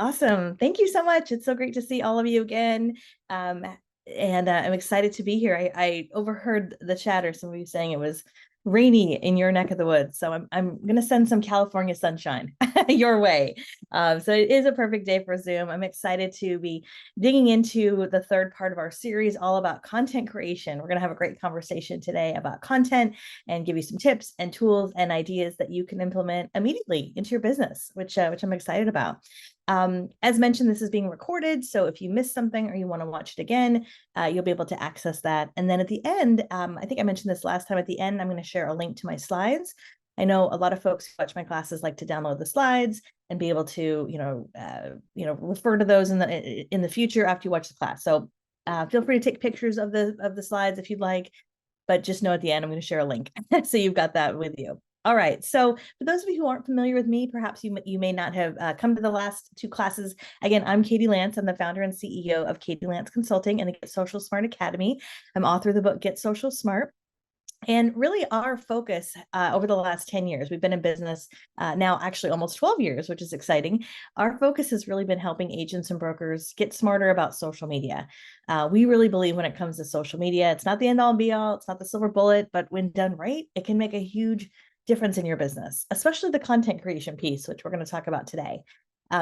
Awesome. Thank you so much. It's so great to see all of you again. Um, and I'm excited to be here. I overheard the chatter, some of you saying it was rainy in your neck of the woods. So I'm going to send some California sunshine your way. So it is a perfect day for Zoom. I'm excited to be digging into the third part of our series, all about content creation. We're going to have a great conversation today about content and give you some tips and tools and ideas that you can implement immediately into your business, which I'm excited about. As mentioned, this is being recorded, so if you missed something or you want to watch it again, you'll be able to access that. And then at the end, I think I mentioned this last time, at the end, I'm going to share a link to my slides. I know a lot of folks who watch my classes like to download the slides and be able to, refer to those in the future after you watch the class. So feel free to take pictures of the slides if you'd like, but just know at the end, I'm going to share a link. So you've got that with you. All right. So for those of you who aren't familiar with me, perhaps you may not have come to the last two classes. Again, I'm Katie Lance. I'm the founder and CEO of Katie Lance Consulting and the Get Social Smart Academy. I'm author of the book, Get Social Smart. And really our focus over the last 10 years, we've been in business now actually almost 12 years, which is exciting. Our focus has really been helping agents and brokers get smarter about social media. We really believe when it comes to social media, it's not the end all and be all, it's not the silver bullet, but when done right, it can make a huge difference in your business, especially the content creation piece, which we're going to talk about today.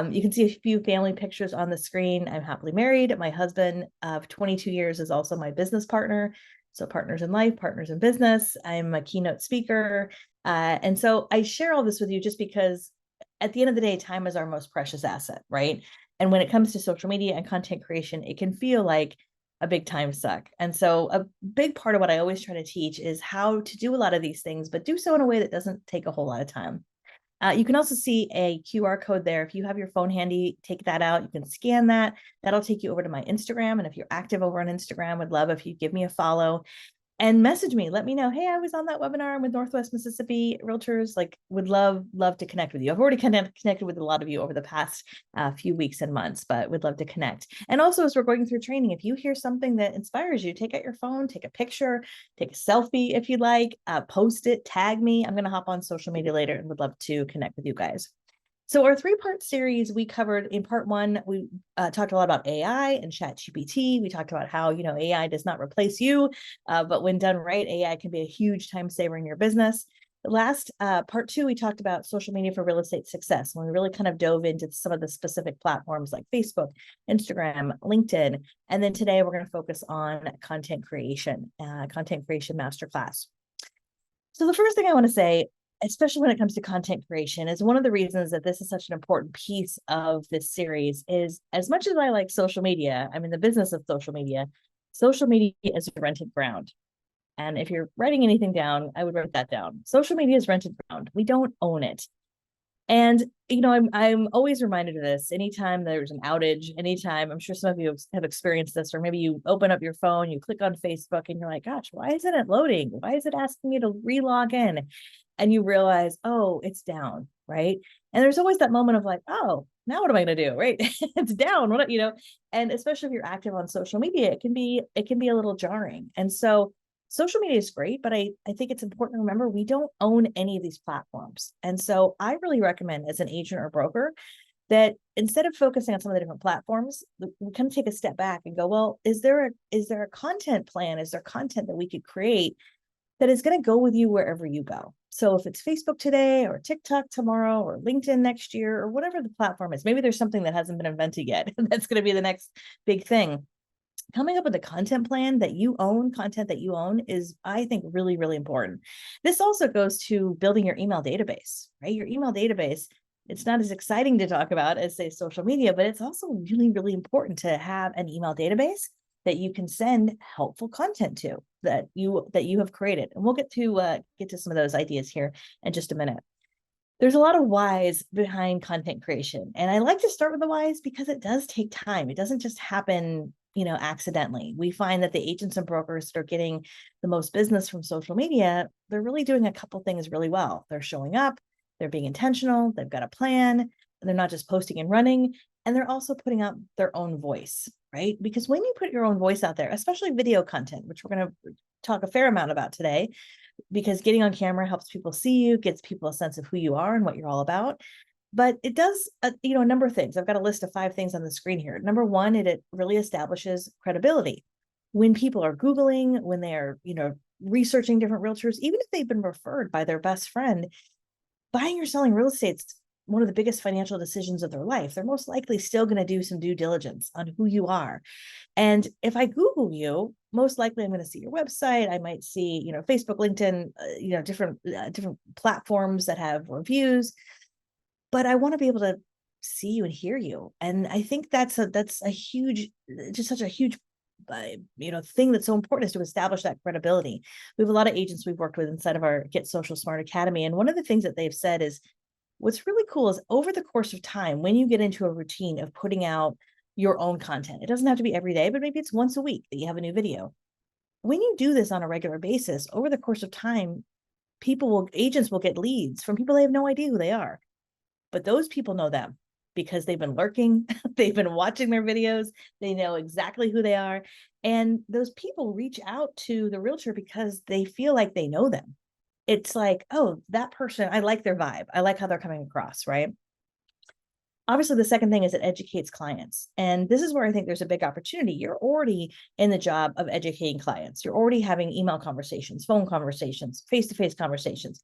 You can see a few family pictures on the screen. I'm happily married. My husband of 22 years is also my business partner. So partners in life, partners in business. I'm a keynote speaker. And so I share all this with you just because at the end of the day, time is our most precious asset, right? And when it comes to social media and content creation, it can feel like a big time suck. And so a big part of what I always try to teach is how to do a lot of these things, but do so in a way that doesn't take a whole lot of time. You can also see a QR code there. If you have your phone handy, take that out. You can scan that. That'll take you over to my Instagram. And if you're active over on Instagram, would love if you give me a follow and message me. Let me know, hey, I was on that webinar with Northwest Mississippi Realtors. Like, would love to connect with you. I've already connected with a lot of you over the past few weeks and months, but would love to connect. And also, as we're going through training, if you hear something that inspires you, take out your phone, take a picture, take a selfie if you'd like, post it, tag me. I'm going to hop on social media later and would love to connect with you guys. So our three-part series, we covered in part one, we talked a lot about AI and ChatGPT. We talked about how, AI does not replace you, but when done right, AI can be a huge time saver in your business. The last part two, we talked about social media for real estate success, when we really kind of dove into some of the specific platforms like Facebook, Instagram, LinkedIn. And then today we're going to focus on content creation masterclass. So the first thing I want to say, especially when it comes to content creation, is one of the reasons that this is such an important piece of this series is, as much as I like social media, I'm in the business of social media is rented ground. And if you're writing anything down, I would write that down. Social media is rented ground. We don't own it. And, I'm always reminded of this anytime there's an outage, anytime, I'm sure some of you have experienced this, or maybe you open up your phone, you click on Facebook and you're like, gosh, why isn't it loading? Why is it asking me to re-log in? And you realize, oh, it's down, right? And there's always that moment of like, oh, now what am I going to do, right? It's down, and especially if you're active on social media, it can be a little jarring. And so social media is great, but I think it's important to remember we don't own any of these platforms. And so I really recommend, as an agent or broker, that instead of focusing on some of the different platforms, we kind of take a step back and go, well, is there a content plan? Is there content that we could create that is going to go with you wherever you go? So if it's Facebook today or TikTok tomorrow or LinkedIn next year or whatever the platform is, maybe there's something that hasn't been invented yet. That's going to be the next big thing. Coming up with a content plan content that you own is, I think, really, really important. This also goes to building your email database, right? Your email database, it's not as exciting to talk about as, say, social media, but it's also really, really important to have an email database that you can send helpful content to that you have created. And we'll get to some of those ideas here in just a minute. There's a lot of whys behind content creation. And I like to start with the whys because it does take time. It doesn't just happen accidentally. We find that the agents and brokers that are getting the most business from social media, they're really doing a couple things really well. They're showing up, they're being intentional, they've got a plan, and they're not just posting and running, and they're also putting out their own voice, right? Because when you put your own voice out there, especially video content, which we're going to talk a fair amount about today, because getting on camera helps people see you, gets people a sense of who you are and what you're all about. But it does, a number of things. I've got a list of 5 things on the screen here. Number one, it really establishes credibility. When people are Googling, when they're, researching different realtors, even if they've been referred by their best friend, buying or selling real estate's one of the biggest financial decisions of their life. They're most likely still going to do some due diligence on who you are. And if I Google you, most likely I'm going to see your website. I might see, Facebook, LinkedIn, different platforms that have reviews. But I want to be able to see you and hear you. And I think that's a huge, just such a huge, thing that's so important, is to establish that credibility. We have a lot of agents we've worked with inside of our Get Social Smart Academy. And one of the things that they've said is, what's really cool is over the course of time, when you get into a routine of putting out your own content, it doesn't have to be every day, but maybe it's once a week that you have a new video. When you do this on a regular basis, over the course of time, agents will get leads from people they have no idea who they are. But those people know them because they've been lurking, they've been watching their videos, they know exactly who they are. And those people reach out to the realtor because they feel like they know them. It's like, oh, that person, I like their vibe. I like how they're coming across, right? Obviously, the second thing is it educates clients. And this is where I think there's a big opportunity. You're already in the job of educating clients. You're already having email conversations, phone conversations, face-to-face conversations.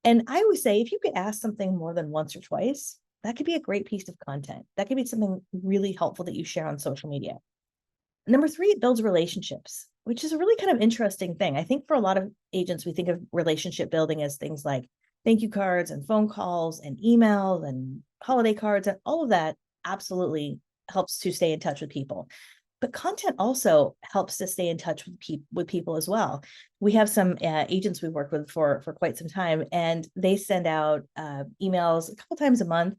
And I always say, if you could ask something more than once or twice, that could be a great piece of content. That could be something really helpful that you share on social media. Number three, it builds relationships, which is a really kind of interesting thing. I think for a lot of agents, we think of relationship building as things like thank you cards and phone calls and emails and holiday cards, and all of that absolutely helps to stay in touch with people. But content also helps to stay in touch with people as well. We have some agents we've worked with for quite some time, and they send out emails a couple times a month.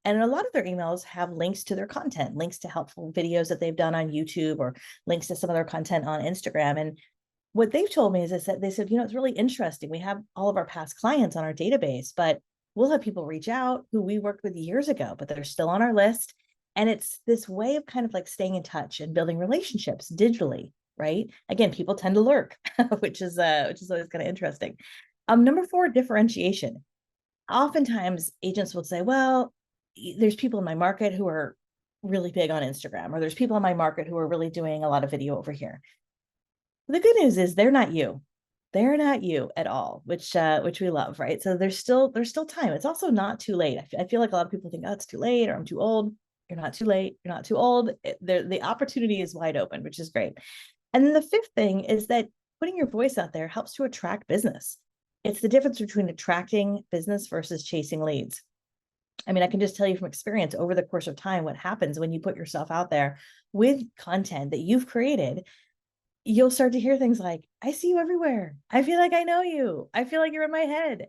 And a lot of their emails have links to their content, links to helpful videos that they've done on YouTube, or links to some of their content on Instagram. And what they've told me is that they said, it's really interesting. We have all of our past clients on our database, but we'll have people reach out who we worked with years ago, but they're still on our list. And it's this way of kind of like staying in touch and building relationships digitally, right? Again, people tend to lurk, which is always kind of interesting. Number four, differentiation. Oftentimes agents will say, well, there's people in my market who are really big on Instagram, or there's people in my market who are really doing a lot of video over here. The good news is they're not you. They're not you at all, which we love, right? So there's still time. It's also not too late. I feel like a lot of people think, oh, it's too late, or I'm too old. You're not too late. You're not too old. The opportunity is wide open, which is great. And then the fifth thing is that putting your voice out there helps to attract business. It's the difference between attracting business versus chasing leads. I mean, I can just tell you from experience over the course of time what happens when you put yourself out there with content that you've created. You'll start to hear things like, I see you everywhere. I feel like I know you. I feel like you're in my head.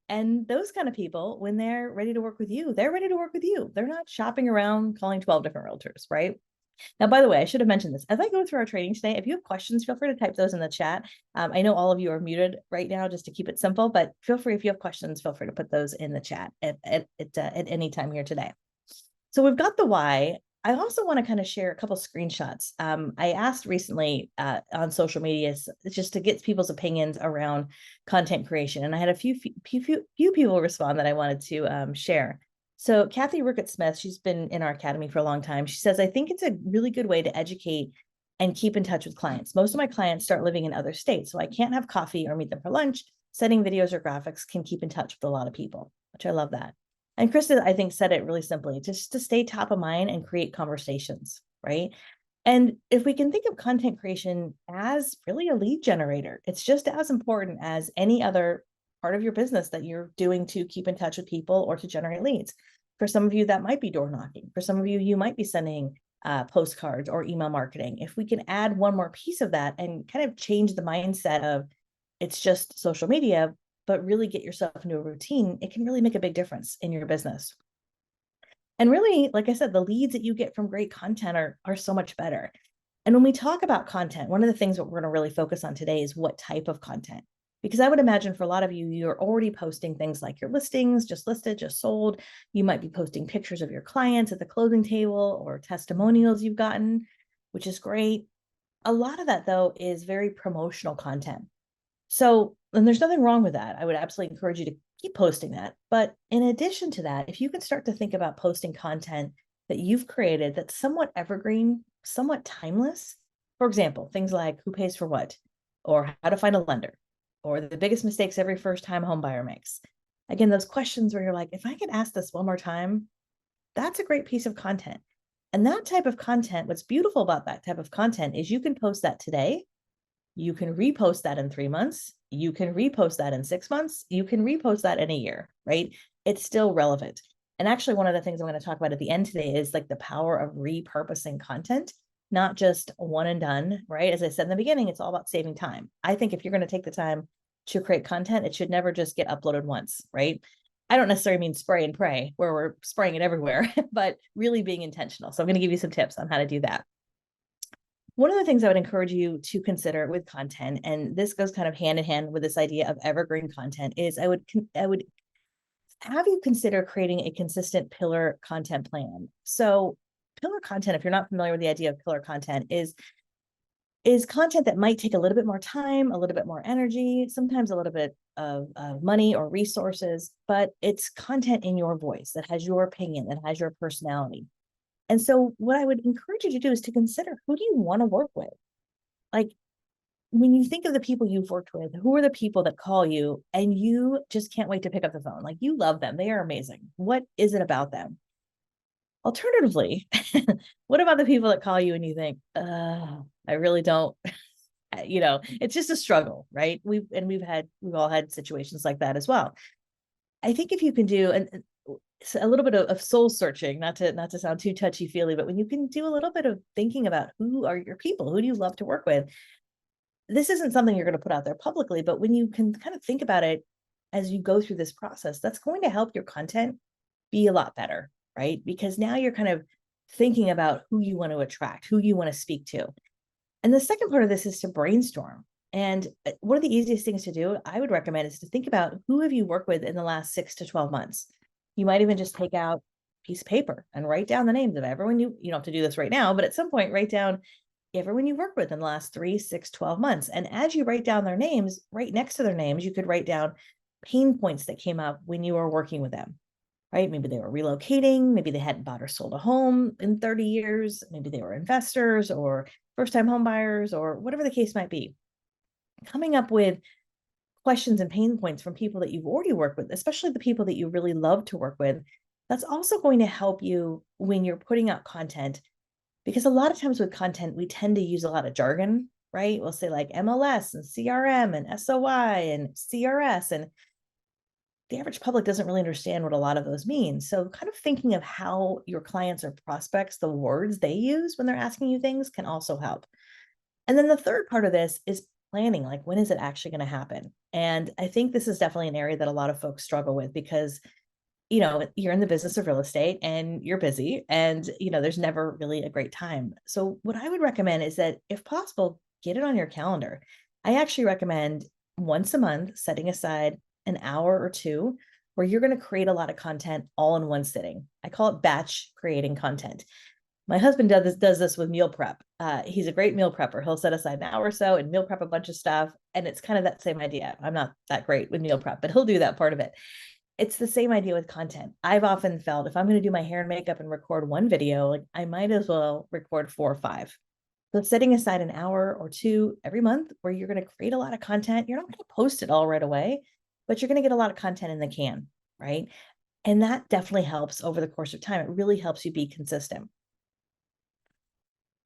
And those kind of people, when they're ready to work with you, they're ready to work with you. They're not shopping around calling 12 different realtors, right? Now, by the way, I should have mentioned this. As I go through our training today, if you have questions, feel free to type those in the chat. I know all of you are muted right now just to keep it simple, but feel free, if you have questions, feel free to put those in the chat at any time here today. So we've got the why. I also want to kind of share a couple of screenshots. I asked recently on social media just to get people's opinions around content creation, and I had a few people respond that I wanted to share. So Kathy Rickett-Smith, she's been in our academy for a long time. She says, I think it's a really good way to educate and keep in touch with clients. Most of my clients start living in other states, so I can't have coffee or meet them for lunch. Sending videos or graphics can keep in touch with a lot of people, which I love that. And Krista, I think, said it really simply, just to stay top of mind and create conversations, right? And if we can think of content creation as really a lead generator, it's just as important as any other part of your business that you're doing to keep in touch with people or to generate leads. For some of you, that might be door knocking. For some of you, you might be sending postcards or email marketing. If we can add one more piece of that and kind of change the mindset of it's just social media, but really get yourself into a routine, it can really make a big difference in your business. And really, like I said, the leads that you get from great content are so much better. And when we talk about content, one of the things that we're going to really focus on today is what type of content. Because I would imagine for a lot of you, you're already posting things like your listings, just listed, just sold. You might be posting pictures of your clients at the closing table or testimonials you've gotten, which is great. A lot of that, though, is very promotional content. So, and there's nothing wrong with that. I would absolutely encourage you to keep posting that. But in addition to that, if you can start to think about posting content that you've created that's somewhat evergreen, somewhat timeless, for example, things like who pays for what, or how to find a lender, or the biggest mistakes every first time home buyer makes. Again, those questions where you're like, if I could ask this one more time, that's a great piece of content. And that type of content, what's beautiful about that type of content is you can post that today. You can repost that in 3 months. You can repost that in 6 months. You can repost that in a year, right? It's still relevant. And actually, one of the things I'm going to talk about at the end today is like the power of repurposing content, not just one and done, right? As I said in the beginning, it's all about saving time. I think if you're going to take the time to create content, it should never just get uploaded once, right? I don't necessarily mean spray and pray where we're spraying it everywhere, but really being intentional. So I'm going to give you some tips on how to do that. One of the things I would encourage you to consider with content, and this goes kind of hand in hand with this idea of evergreen content, is I would have you consider creating a consistent pillar content plan. So pillar content, if you're not familiar with the idea of pillar content, is content that might take a little bit more time, a little bit more energy, sometimes a little bit of money or resources, but it's content in your voice that has your opinion, that has your personality. And so what I would encourage you to do is to consider, who do you want to work with? Like, when you think of the people you've worked with, who are the people that call you and you just can't wait to pick up the phone? Like, you love them. They are amazing. What is it about them? Alternatively, what about the people that call you and you think, I really don't, it's just a struggle, right? We've all had situations like that as well. I think if you can do a little bit of soul searching, not to sound too touchy feely, but when you can do a little bit of thinking about who are your people, who do you love to work with? This isn't something you're going to put out there publicly, but when you can kind of think about it as you go through this process, that's going to help your content be a lot better, right? Because now you're kind of thinking about who you want to attract, who you want to speak to. And the second part of this is to brainstorm. And one of the easiest things to do, I would recommend, is to think about who have you worked with in the last 6 to 12 months. You might even just take out a piece of paper and write down the names of everyone. You don't have to do this right now, but at some point, write down everyone you worked with in the last 3, 6, 12 months. And as you write down their names, right next to their names, you could write down pain points that came up when you were working with them, right? Maybe they were relocating, maybe they hadn't bought or sold a home in 30 years, maybe they were investors or first-time home buyers, or whatever the case might be. Coming up with questions and pain points from people that you've already worked with, especially the people that you really love to work with, that's also going to help you when you're putting out content. Because a lot of times with content, we tend to use a lot of jargon, right? We'll say like MLS and CRM and SOI and CRS, and the average public doesn't really understand what a lot of those mean. So kind of thinking of how your clients or prospects, the words they use when they're asking you things, can also help. And then the third part of this is planning, like, when is it actually going to happen? And I think this is definitely an area that a lot of folks struggle with, because you're in the business of real estate and you're busy, and, there's never really a great time. So what I would recommend is that, if possible, get it on your calendar. I actually recommend once a month setting aside an hour or two where you're going to create a lot of content all in one sitting. I call it batch creating content. My husband does this with meal prep. He's a great meal prepper. He'll set aside an hour or so and meal prep a bunch of stuff. And it's kind of that same idea. I'm not that great with meal prep, but he'll do that part of it. It's the same idea with content. I've often felt, if I'm going to do my hair and makeup and record one video, like, I might as well record 4 or 5. So setting aside an hour or two every month where you're going to create a lot of content. You're not going to post it all right away, but you're going to get a lot of content in the can, right? And that definitely helps over the course of time. It really helps you be consistent.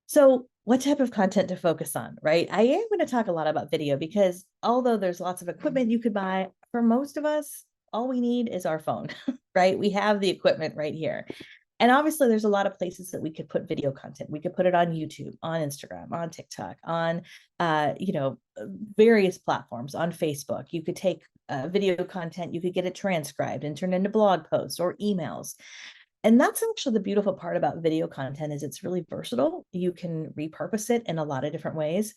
So what type of content to focus on, right? I am going to talk a lot about video, because although there's lots of equipment you could buy, for most of us, all we need is our phone, right? We have the equipment right here. And obviously there's a lot of places that we could put video content. We could put it on YouTube, on Instagram, on TikTok, on, various platforms, on Facebook. You could take video content, you could get it transcribed and turned into blog posts or emails. And that's actually the beautiful part about video content, is it's really versatile. You can repurpose it in a lot of different ways.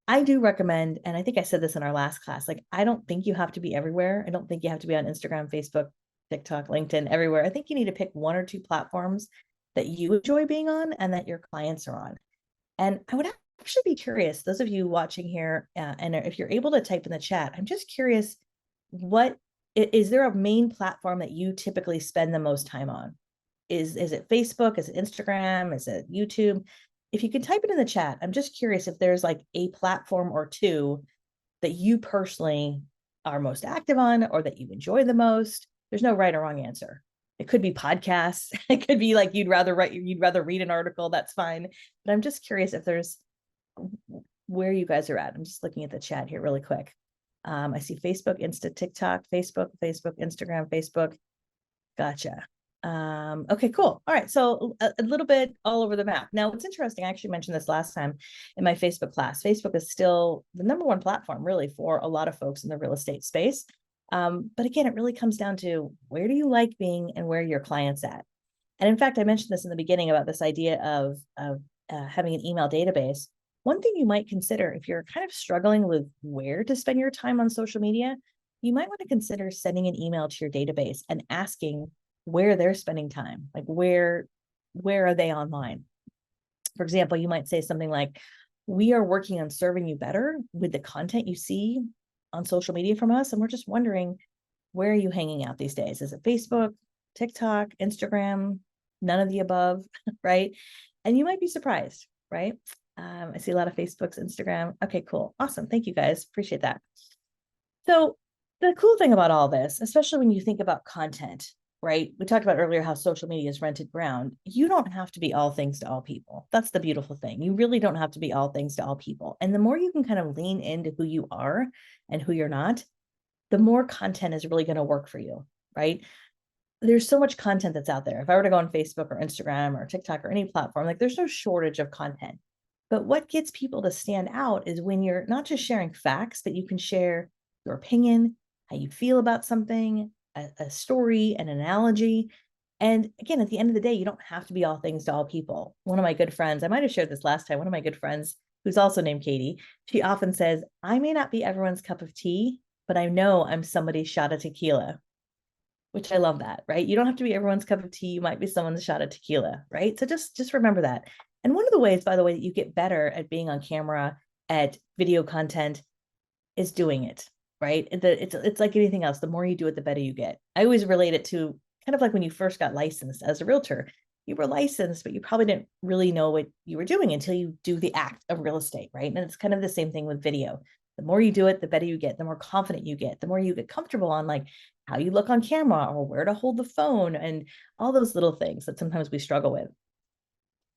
I do recommend, and I think I said this in our last class, like, I don't think you have to be everywhere. I don't think you have to be on Instagram, Facebook, TikTok, LinkedIn, everywhere. I think you need to pick 1 or 2 platforms that you enjoy being on and that your clients are on. And I would actually be curious, those of you watching here, and if you're able to type in the chat, I'm just curious what is there a main platform that you typically spend the most time on? Is it Facebook? Is it Instagram? Is it YouTube? If you can type it in the chat, I'm just curious if there's like a platform or two that you personally are most active on or that you enjoy the most. There's no right or wrong answer. It could be podcasts. It could be like you'd rather read an article. That's fine. But I'm just curious if there's where you guys are at. I'm just looking at the chat here really quick. I see Facebook, Insta, TikTok, Facebook, Instagram, Facebook. Gotcha. Okay, cool. All right. So a little bit all over the map. Now, what's interesting, I actually mentioned this last time in my Facebook class. Facebook is still the number one platform really for a lot of folks in the real estate space. But again, it really comes down to where do you like being and where your clients at. And in fact, I mentioned this in the beginning about this idea of having an email database. One thing you might consider if you're kind of struggling with where to spend your time on social media, you might want to consider sending an email to your database and asking where they're spending time, like where are they online? For example, you might say something like, we are working on serving you better with the content you see on social media from us, and we're just wondering, where are you hanging out these days? Is it Facebook, TikTok, Instagram, none of the above, right? And you might be surprised, right? I see a lot of Facebooks, Instagram. Okay, cool. Awesome. Thank you guys. Appreciate that. So the cool thing about all this, especially when you think about content, right? We talked about earlier how social media is rented ground. You don't have to be all things to all people. That's the beautiful thing. You really don't have to be all things to all people. And the more you can kind of lean into who you are and who you're not, the more content is really going to work for you, right? There's so much content that's out there. If I were to go on Facebook or Instagram or TikTok or any platform, like there's no shortage of content. But what gets people to stand out is when you're not just sharing facts, but you can share your opinion, how you feel about something, a story, an analogy. And again, at the end of the day, you don't have to be all things to all people. One of my good friends, I might have shared this last time, one of my good friends, who's also named Katie, she often says, I may not be everyone's cup of tea, but I know I'm somebody's shot of tequila, which I love that, right? You don't have to be everyone's cup of tea. You might be someone's shot of tequila, right? So just remember that. And one of the ways, by the way, that you get better at being on camera, at video content, is doing it, right? It's like anything else. The more you do it, the better you get. I always relate it to kind of like when you first got licensed as a realtor. You were licensed, but you probably didn't really know what you were doing until you do the act of real estate, right? And it's kind of the same thing with video. The more you do it, the better you get, the more confident you get, the more you get comfortable on like how you look on camera or where to hold the phone and all those little things that sometimes we struggle with.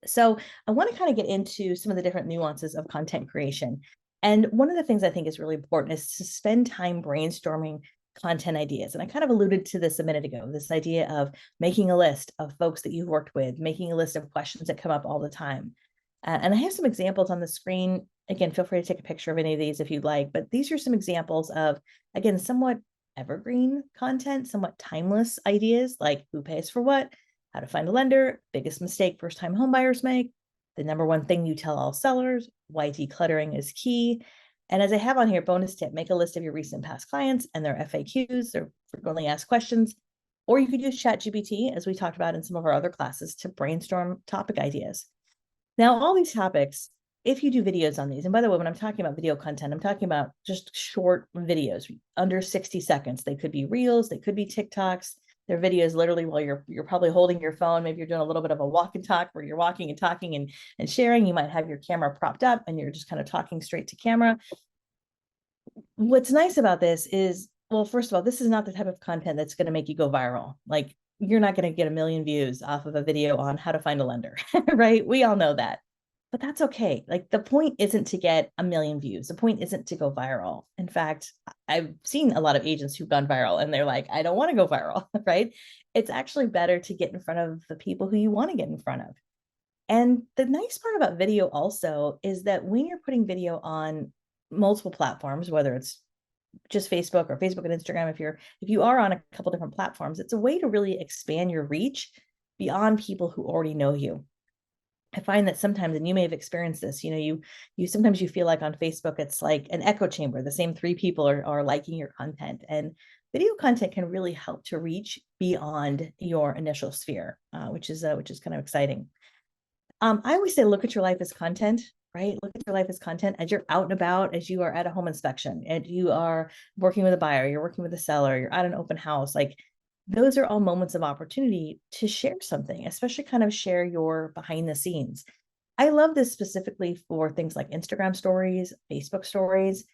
So I want to kind of get into some of the different nuances of content creation. And one of the things I think is really important is to spend time brainstorming content ideas. And I kind of alluded to this a minute ago, this idea of making a list of folks that you've worked with, making a list of questions that come up all the time. And I have some examples on the screen. Again, feel free to take a picture of any of these if you'd like, but these are some examples of, again, somewhat evergreen content, somewhat timeless ideas like who pays for what, how to find a lender, biggest mistake first-time homebuyers make, the number one thing you tell all sellers, why decluttering is key. And as I have on here, bonus tip, make a list of your recent past clients and their FAQs, their frequently asked questions, or you could use ChatGPT, as we talked about in some of our other classes, to brainstorm topic ideas. Now, all these topics, if you do videos on these, and by the way, when I'm talking about video content, I'm talking about just short videos, under 60 seconds. They could be reels, they could be TikToks. They're videos literally while you're probably holding your phone. Maybe you're doing a little bit of a walk and talk where you're walking and talking and sharing. You might have your camera propped up and you're just kind of talking straight to camera. What's nice about this is, well, first of all, this is not the type of content that's going to make you go viral. Like you're not going to get 1 million views off of a video on how to find a lender, right? We all know that. But that's okay. Like the point isn't to get 1 million views. The point isn't to go viral. In fact, I've seen a lot of agents who've gone viral and they're like, I don't want to go viral, right? It's actually better to get in front of the people who you want to get in front of. And the nice part about video also is that when you're putting video on multiple platforms, whether it's just Facebook or Facebook and Instagram, if you are on a couple different platforms, it's a way to really expand your reach beyond people who already know you. I find that sometimes, and you may have experienced this, you sometimes you feel like on Facebook, it's like an echo chamber. The same 3 people are liking your content, and video content can really help to reach beyond your initial sphere, which is kind of exciting. I always say, look at your life as content, right? Look at your life as content as you're out and about, as you are at a home inspection, and you are working with a buyer, you're working with a seller, you're at an open house. Like those are all moments of opportunity to share something, especially kind of share your behind the scenes. I love this specifically for things like Instagram stories, Facebook stories.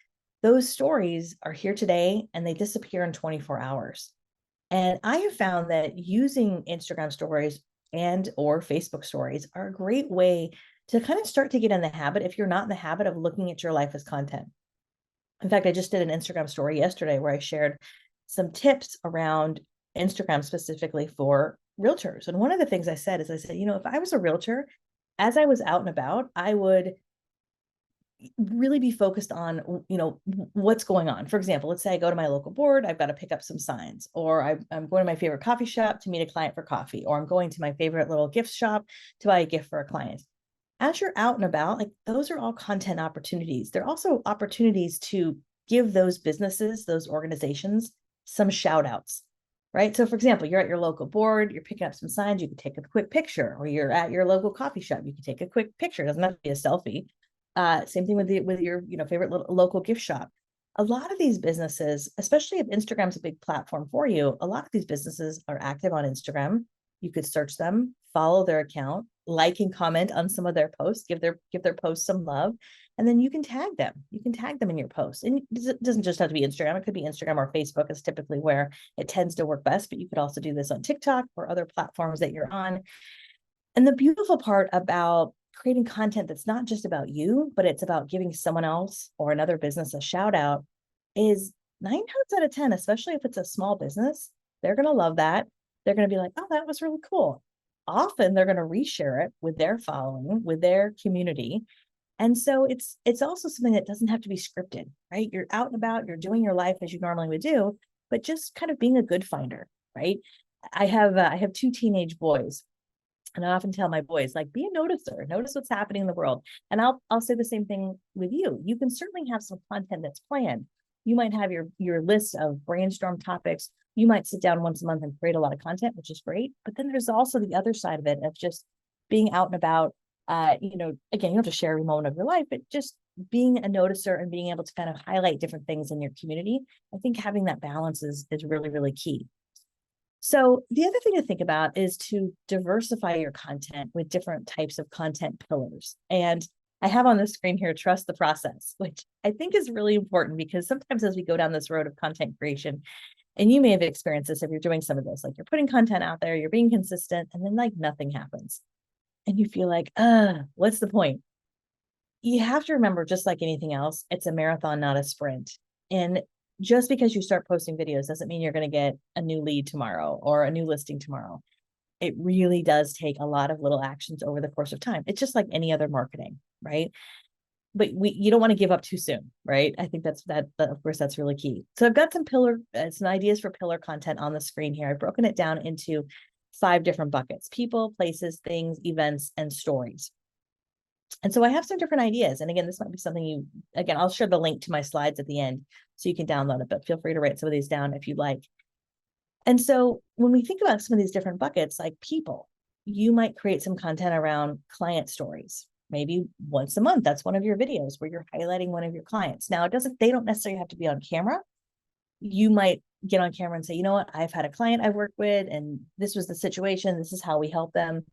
Those stories are here today and they disappear in 24 hours. And I have found that using Instagram stories and or Facebook stories are a great way to kind of start to get in the habit if you're not in the habit of looking at your life as content. In fact, I just did an Instagram story yesterday where I shared some tips around Instagram specifically for realtors. And one of the things I said is I said, if I was a realtor, as I was out and about, I would really be focused on what's going on. For example, let's say I go to my local board, I've got to pick up some signs, or I'm going to my favorite coffee shop to meet a client for coffee, or I'm going to my favorite little gift shop to buy a gift for a client. As you're out and about, like those are all content opportunities. They're also opportunities to give those businesses, those organizations, some shout outs, right? So for example, you're at your local board, you're picking up some signs, you can take a quick picture, or you're at your local coffee shop, you can take a quick picture. It doesn't have to be a selfie. Same thing with your favorite little local gift shop. A lot of these businesses, especially if Instagram's a big platform for you, a lot of these businesses are active on Instagram. You could search them, follow their account, like and comment on some of their posts, give their posts some love, and then you can tag them. You can tag them in your posts. And it doesn't just have to be Instagram. It could be Instagram or Facebook is typically where it tends to work best, but you could also do this on TikTok or other platforms that you're on. And the beautiful part about creating content that's not just about you, but it's about giving someone else or another business a shout out is 9 times out of 10, especially if it's a small business, they're going to love that. They're going to be like, oh, that was really cool. Often they're going to reshare it with their following, with their community. And so it's also something that doesn't have to be scripted, right? You're out and about, you're doing your life as you normally would do, but just kind of being a good finder, right? I have 2 teenage boys. And I often tell my boys, like, be a noticer, notice what's happening in the world. And I'll say the same thing with you. You can certainly have some content that's planned. You might have your list of brainstorm topics. You might sit down once a month and create a lot of content, which is great. But then there's also the other side of it of just being out and about. Again, you don't have to share every moment of your life, but just being a noticer and being able to kind of highlight different things in your community. I think having that balance is really, really key. So the other thing to think about is to diversify your content with different types of content pillars. And I have on the screen here, trust the process, which I think is really important because sometimes as we go down this road of content creation, and you may have experienced this if you're doing some of this, like you're putting content out there, you're being consistent, and then like nothing happens. And you feel like, what's the point? You have to remember, just like anything else, it's a marathon, not a sprint. And just because you start posting videos doesn't mean you're going to get a new lead tomorrow or a new listing tomorrow. It really does take a lot of little actions over the course of time. It's just like any other marketing, right? But you don't want to give up too soon, right? I think that of course that's really key. So I've got some ideas for pillar content on the screen here. I've broken it down into 5 different buckets: people, places, things, events, and stories. And so I have some different ideas. And again, this might be something I'll share the link to my slides at the end so you can download it, but feel free to write some of these down if you'd like. And so when we think about some of these different buckets, like people, you might create some content around client stories. Maybe once a month, that's one of your videos where you're highlighting one of your clients. Now, they don't necessarily have to be on camera. You might get on camera and say, you know what, I've had a client I've worked with, and this was the situation. This is how we help them.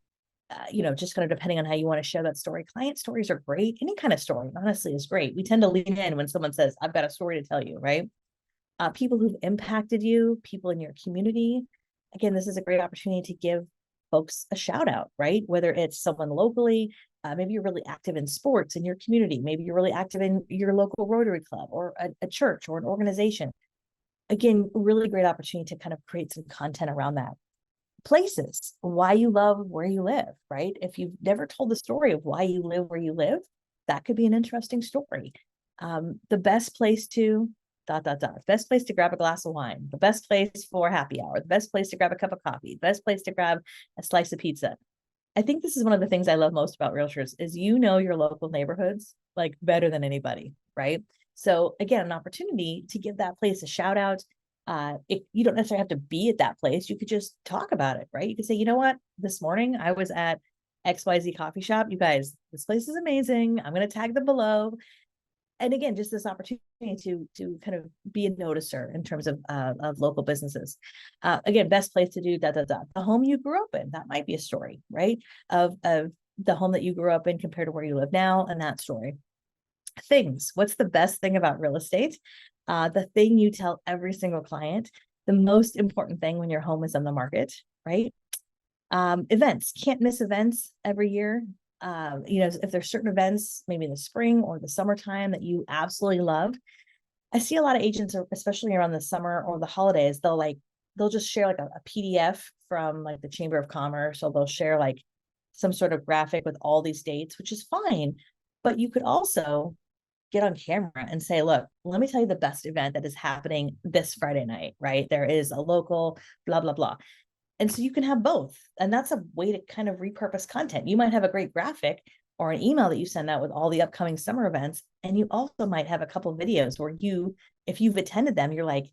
Just kind of depending on how you want to share that story. Client stories are great. Any kind of story, honestly, is great. We tend to lean in when someone says, I've got a story to tell you, right? People who've impacted you, people in your community. Again, this is a great opportunity to give folks a shout out, right? Whether it's someone locally, maybe you're really active in sports in your community. Maybe you're really active in your local Rotary Club or a church or an organization. Again, really great opportunity to kind of create some content around that. Places, why you love where you live, right? If you've never told the story of why you live where you live, that could be an interesting story. The best place to ... best place to grab a glass of wine, the best place for happy hour, the best place to grab a cup of coffee, the best place to grab a slice of pizza. I think this is one of the things I love most about realtors is your local neighborhoods like better than anybody, right? So again, an opportunity to give that place a shout out. If you don't necessarily have to be at that place, you could just talk about it, right? You could say, you know what, this morning I was at XYZ coffee shop. You guys, this place is amazing. I'm going to tag them below. And again, just this opportunity to kind of be a noticer in terms of local businesses. Again, best place to do the home you grew up in. That might be a story, right? Of the home that you grew up in compared to where you live now, and that story. Things. What's the best thing about real estate? The thing you tell every single client, the most important thing when your home is on the market, right? Events. Can't miss events every year. If there's certain events, maybe in the spring or the summertime that you absolutely love. I see a lot of agents, especially around the summer or the holidays, they'll just share like a PDF from like the Chamber of Commerce, or they'll share like some sort of graphic with all these dates, which is fine. But you could also get on camera and say, look, let me tell you the best event that is happening this Friday night, right? There is a local blah, blah, blah. And so you can have both. And that's a way to kind of repurpose content. You might have a great graphic or an email that you send out with all the upcoming summer events. And you also might have a couple of videos where if you've attended them, you're like,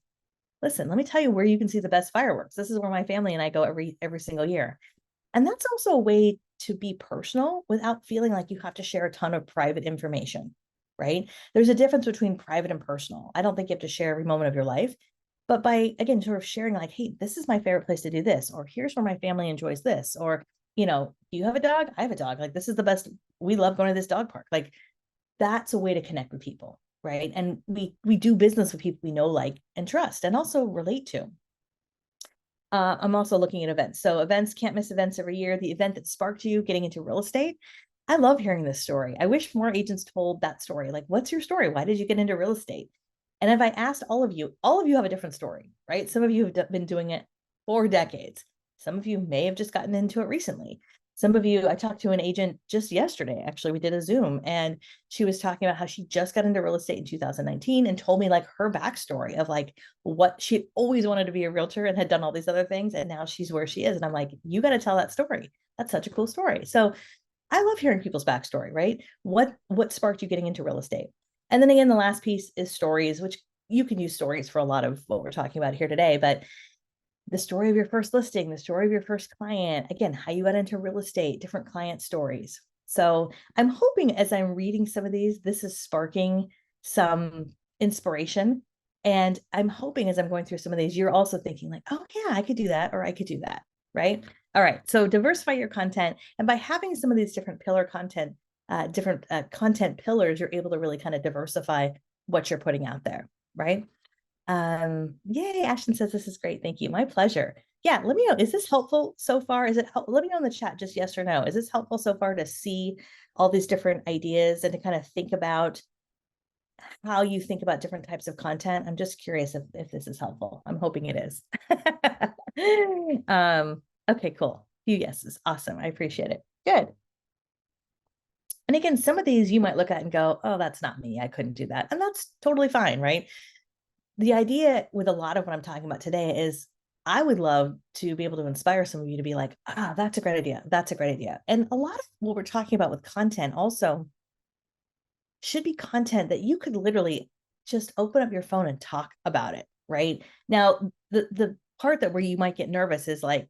listen, let me tell you where you can see the best fireworks. This is where my family and I go every single year. And that's also a way to be personal without feeling like you have to share a ton of private information, right? There's a difference between private and personal. I don't think you have to share every moment of your life. But by, again, sort of sharing like, hey, this is my favorite place to do this, or here's where my family enjoys this, or, do you have a dog? I have a dog. Like, this is the best. We love going to this dog park. Like, that's a way to connect with people, right? And we do business with people we know, like, and trust, and also relate to. I'm also looking at events. So events, can't miss events every year. The event that sparked you getting into real estate. I love hearing this story. I wish more agents told that story. Like, what's your story? Why did you get into real estate? And if I asked all of you have a different story, right? Some of you have been doing it for decades. Some of you may have just gotten into it recently. Some of you, I talked to an agent just yesterday. Actually, we did a Zoom, and she was talking about how she just got into real estate in 2019 and told me like her backstory of like what she always wanted to be a realtor and had done all these other things. And now she's where she is. And I'm like, you got to tell that story. That's such a cool story. So I love hearing people's backstory, right? What sparked you getting into real estate? And then again, the last piece is stories, which you can use stories for a lot of what we're talking about here today, but the story of your first listing, the story of your first client, again, how you got into real estate, different client stories. So I'm hoping as I'm reading some of these, this is sparking some inspiration. And I'm hoping as I'm going through some of these, you're also thinking like, oh yeah, I could do that, or I could do that, right? All right, so diversify your content. And by having some of these different content pillars, you're able to really kind of diversify what you're putting out there, right? Yay, Ashton says this is great. Thank you. My pleasure. Yeah, let me know. Is this helpful so far? Let me know in the chat, just yes or no. Is this helpful so far to see all these different ideas and to kind of think about how you think about different types of content? I'm just curious if this is helpful. I'm hoping it is. Okay, cool. Few yeses. Awesome. I appreciate it. Good. And again, some of these you might look at and go, oh, that's not me. I couldn't do that. And that's totally fine, right? The idea with a lot of what I'm talking about today is I would love to be able to inspire some of you to be like, that's a great idea. That's a great idea. And a lot of what we're talking about with content also should be content that you could literally just open up your phone and talk about it, right? Now, the part that where you might get nervous is like,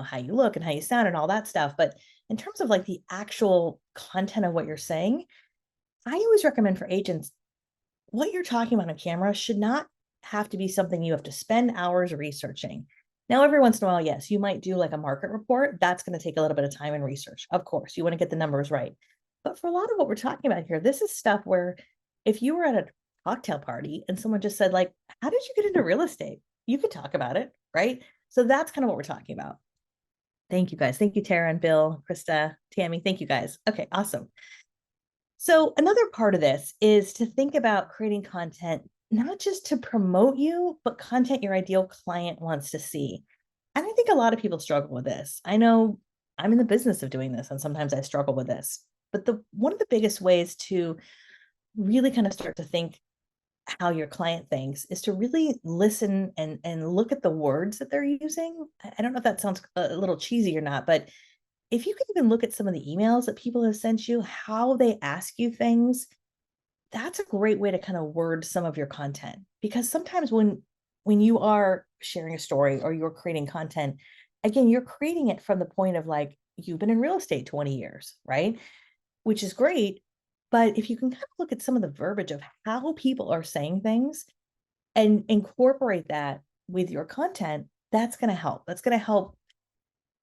how you look and how you sound and all that stuff. But in terms of like the actual content of what you're saying, I always recommend for agents, what you're talking about on camera should not have to be something you have to spend hours researching. Now, every once in a while, yes, you might do like a market report. That's going to take a little bit of time and research. Of course, you want to get the numbers right. But for a lot of what we're talking about here, this is stuff where if you were at a cocktail party and someone just said like, how did you get into real estate? You could talk about it, right? So that's kind of what we're talking about. Thank you guys. Thank you, Tara and Bill, Krista, Tammy. Thank you guys. Okay, awesome. So another part of this is to think about creating content, not just to promote you, but content your ideal client wants to see. And I think a lot of people struggle with this. I know I'm in the business of doing this, and sometimes I struggle with this. But one of the biggest ways to really kind of start to think how your client thinks is to really listen and look at the words that they're using. I don't know if that sounds a little cheesy or not, but if you can even look at some of the emails that people have sent you, how they ask you things, that's a great way to kind of word some of your content. Because sometimes when you are sharing a story or you're creating content, again, you're creating it from the point of like, you've been in real estate 20 years, right? Which is great. But if you can kind of look at some of the verbiage of how people are saying things and incorporate that with your content, that's going to help. That's going to help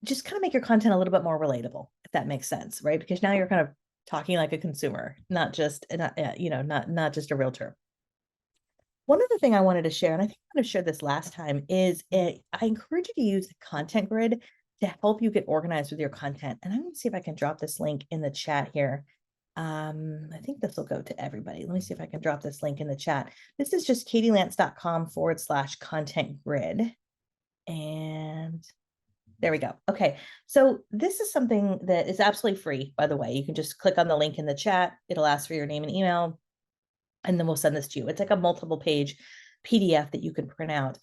just kind of make your content a little bit more relatable, if that makes sense, right? Because now you're kind of talking like a consumer, not just, not just a realtor. One other thing I wanted to share, and I think I might have shared this last time, is I encourage you to use the content grid to help you get organized with your content. And I'm going to see if I can drop this link in the chat here. I think this will go to everybody. Let me see if I can drop this link in the chat. This is just katielance.com/content grid. And there we go. Okay. So this is something that is absolutely free, by the way. You can just click on the link in the chat. It'll ask for your name and email, and then we'll send this to you. It's like a multiple page PDF that you can print out.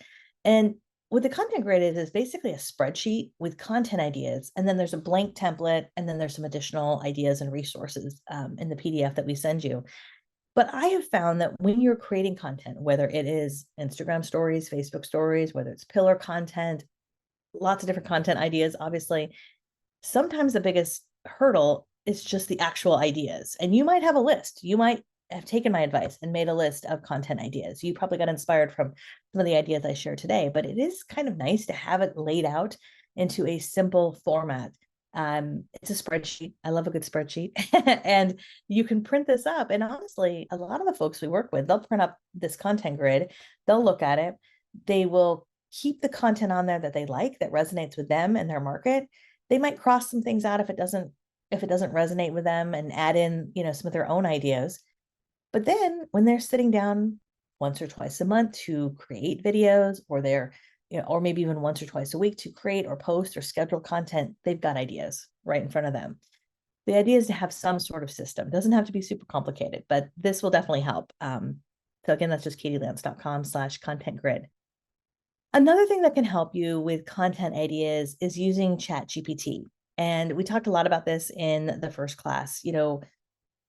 And with the content grid, it is basically a spreadsheet with content ideas. And then there's a blank template, and then there's some additional ideas and resources in the PDF that we send you. But I have found that when you're creating content, whether it is Instagram stories, Facebook stories, whether it's pillar content, lots of different content ideas, obviously, sometimes the biggest hurdle is just the actual ideas. And you might have a list. You might have taken my advice and made a list of content ideas. You probably got inspired from some of the ideas I shared today, but it is kind of nice to have it laid out into a simple format. It's a spreadsheet. I love a good spreadsheet. And you can print this up. And honestly, a lot of the folks we work with, they'll print up this content grid, they'll look at it, they will keep the content on there that they like, that resonates with them and their market. They might cross some things out if it doesn't resonate with them, and add in, some of their own ideas. But then when they're sitting down once or twice a month to create videos, or they're, or maybe even once or twice a week to create or post or schedule content, they've got ideas right in front of them. The idea is to have some sort of system. It doesn't have to be super complicated, but this will definitely help. So again, that's just katielance.com/content grid. Another thing that can help you with content ideas is using ChatGPT. And we talked a lot about this in the first class.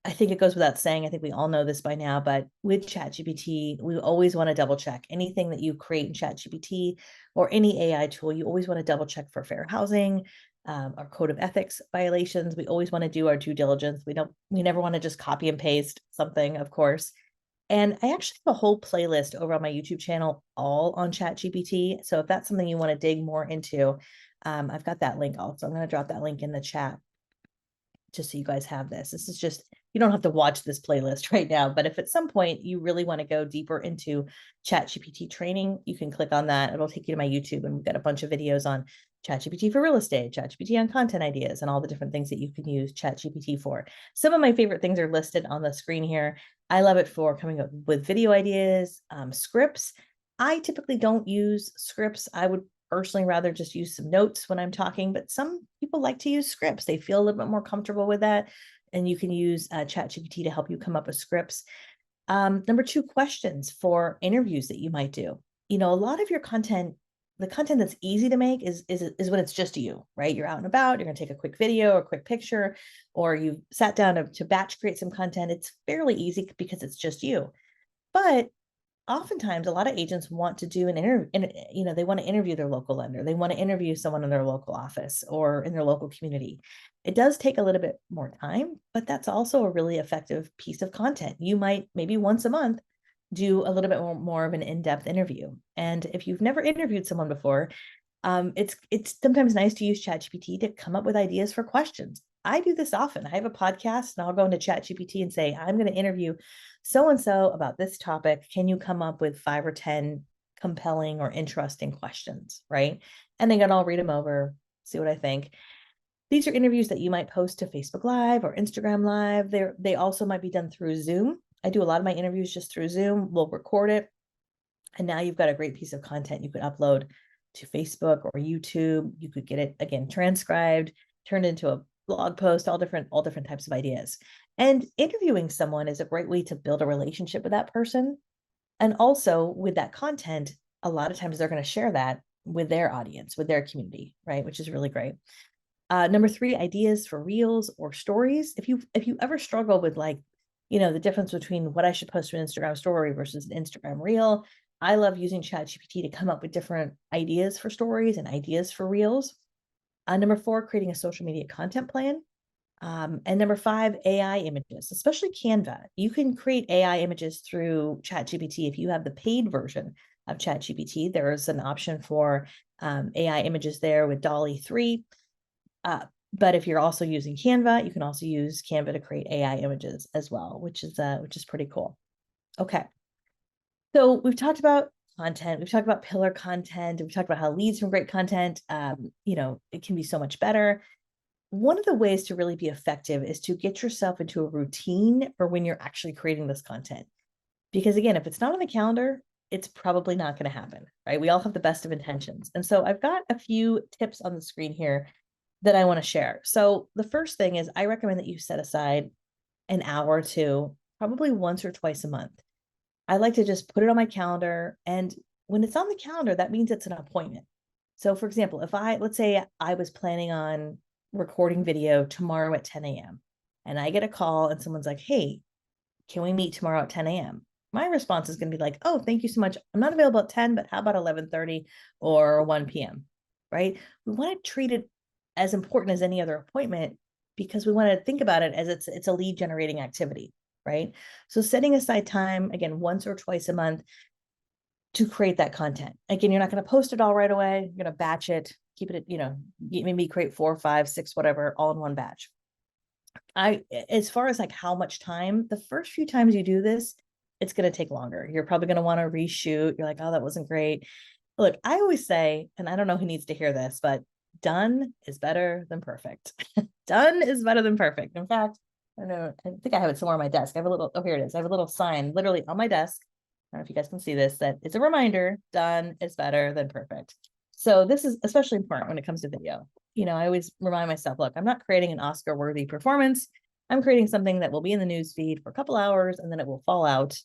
I think it goes without saying, I think we all know this by now, but with ChatGPT, we always want to double check anything that you create in ChatGPT or any AI tool. You always want to double check for fair housing, our code of ethics violations. We always want to do our due diligence. We never want to just copy and paste something, of course. And I actually have a whole playlist over on my YouTube channel, all on ChatGPT. So if that's something you want to dig more into, I've got that link also. I'm going to drop that link in the chat just so you guys have this. This is just, you don't have to watch this playlist right now, but if at some point you really want to go deeper into ChatGPT training, you can click on that. It'll take you to my YouTube, and we've got a bunch of videos on ChatGPT for real estate, ChatGPT on content ideas, and all the different things that you can use ChatGPT for. Some of my favorite things are listed on the screen here. I love it for coming up with video ideas, scripts. I typically don't use scripts. I would personally rather just use some notes when I'm talking, but some people like to use scripts. They feel a little bit more comfortable with that. And you can use ChatGPT to help you come up with scripts. Number 2, questions for interviews that you might do. A lot of your content, the content that's easy to make is when it's just you, right? You're out and about, you're going to take a quick video or a quick picture, or you sat down to batch create some content. It's fairly easy because it's just you. But oftentimes a lot of agents want to do an interview, they want to interview their local lender. They want to interview someone in their local office or in their local community. It does take a little bit more time, but that's also a really effective piece of content. You might maybe once a month do a little bit more of an in-depth interview. And if you've never interviewed someone before, it's sometimes nice to use ChatGPT to come up with ideas for questions. I do this often. I have a podcast, and I'll go into ChatGPT and say, I'm going to interview so-and-so about this topic. Can you come up with 5 or 10 compelling or interesting questions, right? And then I'll read them over, see what I think. These are interviews that you might post to Facebook Live or Instagram Live. They also might be done through Zoom. I do a lot of my interviews just through Zoom. We'll record it. And now you've got a great piece of content you could upload to Facebook or YouTube. You could get it, again, transcribed, turned into a blog post, all different types of ideas. And interviewing someone is a great way to build a relationship with that person. And also with that content, a lot of times they're going to share that with their audience, with their community, right? Which is really great. Number 3, ideas for reels or stories. If you ever struggle with the difference between what I should post to an Instagram story versus an Instagram reel, I love using ChatGPT to come up with different ideas for stories and ideas for reels. Number 4, creating a social media content plan. And number 5, AI images, especially Canva. You can create AI images through ChatGPT. If you have the paid version of ChatGPT, there is an option for AI images there with DALL-E 3. But if you're also using Canva, you can also use Canva to create AI images as well, which is pretty cool. Okay. So we've talked about content, we've talked about pillar content, we've talked about how leads from great content, it can be so much better. One of the ways to really be effective is to get yourself into a routine for when you're actually creating this content. Because again, if it's not on the calendar, it's probably not going to happen, right? We all have the best of intentions. And so I've got a few tips on the screen here that I want to share. So the first thing is I recommend that you set aside an hour or two, probably once or twice a month. I like to just put it on my calendar. And when it's on the calendar, that means it's an appointment. So for example, let's say I was planning on recording video tomorrow at 10 a.m. and I get a call and someone's like, hey, can we meet tomorrow at 10 a.m.? My response is going to be like, oh, thank you so much. I'm not available at 10, but how about 11:30 or 1 p.m., right? We want to treat it as important as any other appointment because we want to think about it as it's a lead generating activity, right? So setting aside time, again, once or twice a month to create that content. Again, you're not going to post it all right away. You're going to batch it, keep it, maybe create 4, 5, 6, whatever, all in one batch. As far as like how much time, the first few times you do this, it's going to take longer. You're probably going to want to reshoot. You're like, oh, that wasn't great. Look, I always say, and I don't know who needs to hear this, but done is better than perfect. Done is better than perfect. In fact, I don't know, I think I have it somewhere on my desk. I have here it is. I have a little sign literally on my desk. I don't know if you guys can see this, that it's a reminder, done is better than perfect. So this is especially important when it comes to video. I always remind myself, look, I'm not creating an Oscar-worthy performance. I'm creating something that will be in the news feed for a couple hours and then it will fall out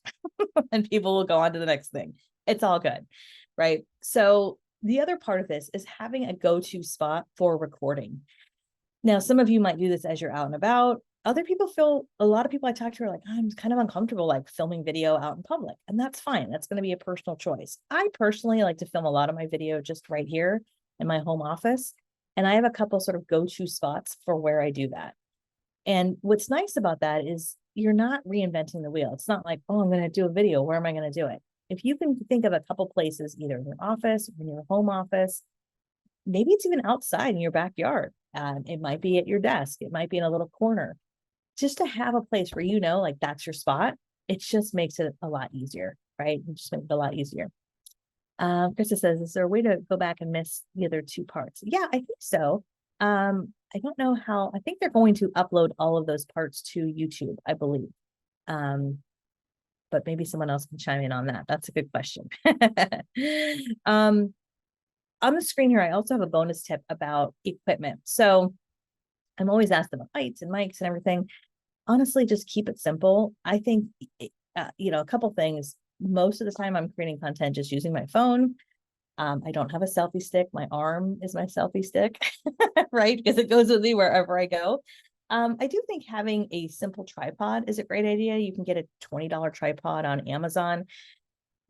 and people will go on to the next thing. It's all good, right? So the other part of this is having a go-to spot for recording. Now, some of you might do this as you're out and about. A lot of people I talk to are like, I'm kind of uncomfortable like filming video out in public. And that's fine. That's going to be a personal choice. I personally like to film a lot of my video just right here in my home office. And I have a couple sort of go-to spots for where I do that. And what's nice about that is you're not reinventing the wheel. It's not like, oh, I'm going to do a video. Where am I going to do it? If you can think of a couple places, either in your office or in your home office, maybe it's even outside in your backyard. It might be at your desk. It might be in a little corner. Just to have a place where like that's your spot, it just makes it a lot easier, right? It just makes it a lot easier. Krista says, is there a way to go back and miss the other 2 parts? Yeah, I think so. I don't know how. I think they're going to upload all of those parts to YouTube, I believe. But maybe someone else can chime in on that. That's a good question. On the screen here, I also have a bonus tip about equipment. So I'm always asked about lights and mics and everything. Honestly, just keep it simple. I think, a couple things. Most of the time I'm creating content just using my phone. I don't have a selfie stick. My arm is my selfie stick, right? Because it goes with me wherever I go. I do think having a simple tripod is a great idea. You can get a $20 tripod on Amazon,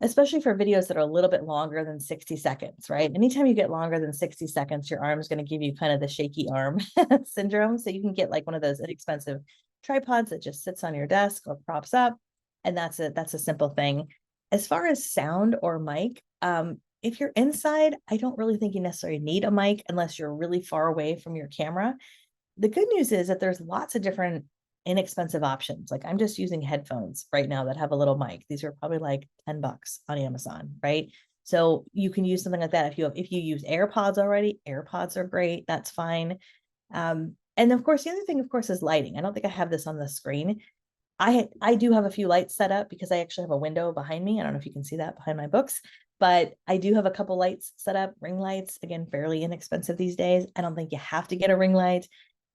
especially for videos that are a little bit longer than 60 seconds, right? Anytime you get longer than 60 seconds, your arm is going to give you kind of the shaky arm syndrome. So you can get like one of those inexpensive tripods that just sits on your desk or props up. And that's a simple thing. As far as sound or mic, if you're inside, I don't really think you necessarily need a mic unless you're really far away from your camera. The good news is that there's lots of different inexpensive options. Like I'm just using headphones right now that have a little mic. These are probably like $10 on Amazon, right? So you can use something like that. If you use AirPods already, AirPods are great. That's fine. And of course, the other thing, of course, is lighting. I don't think I have this on the screen. I do have a few lights set up because I actually have a window behind me. I don't know if you can see that behind my books, but I do have a couple lights set up, ring lights, again, fairly inexpensive these days. I don't think you have to get a ring light.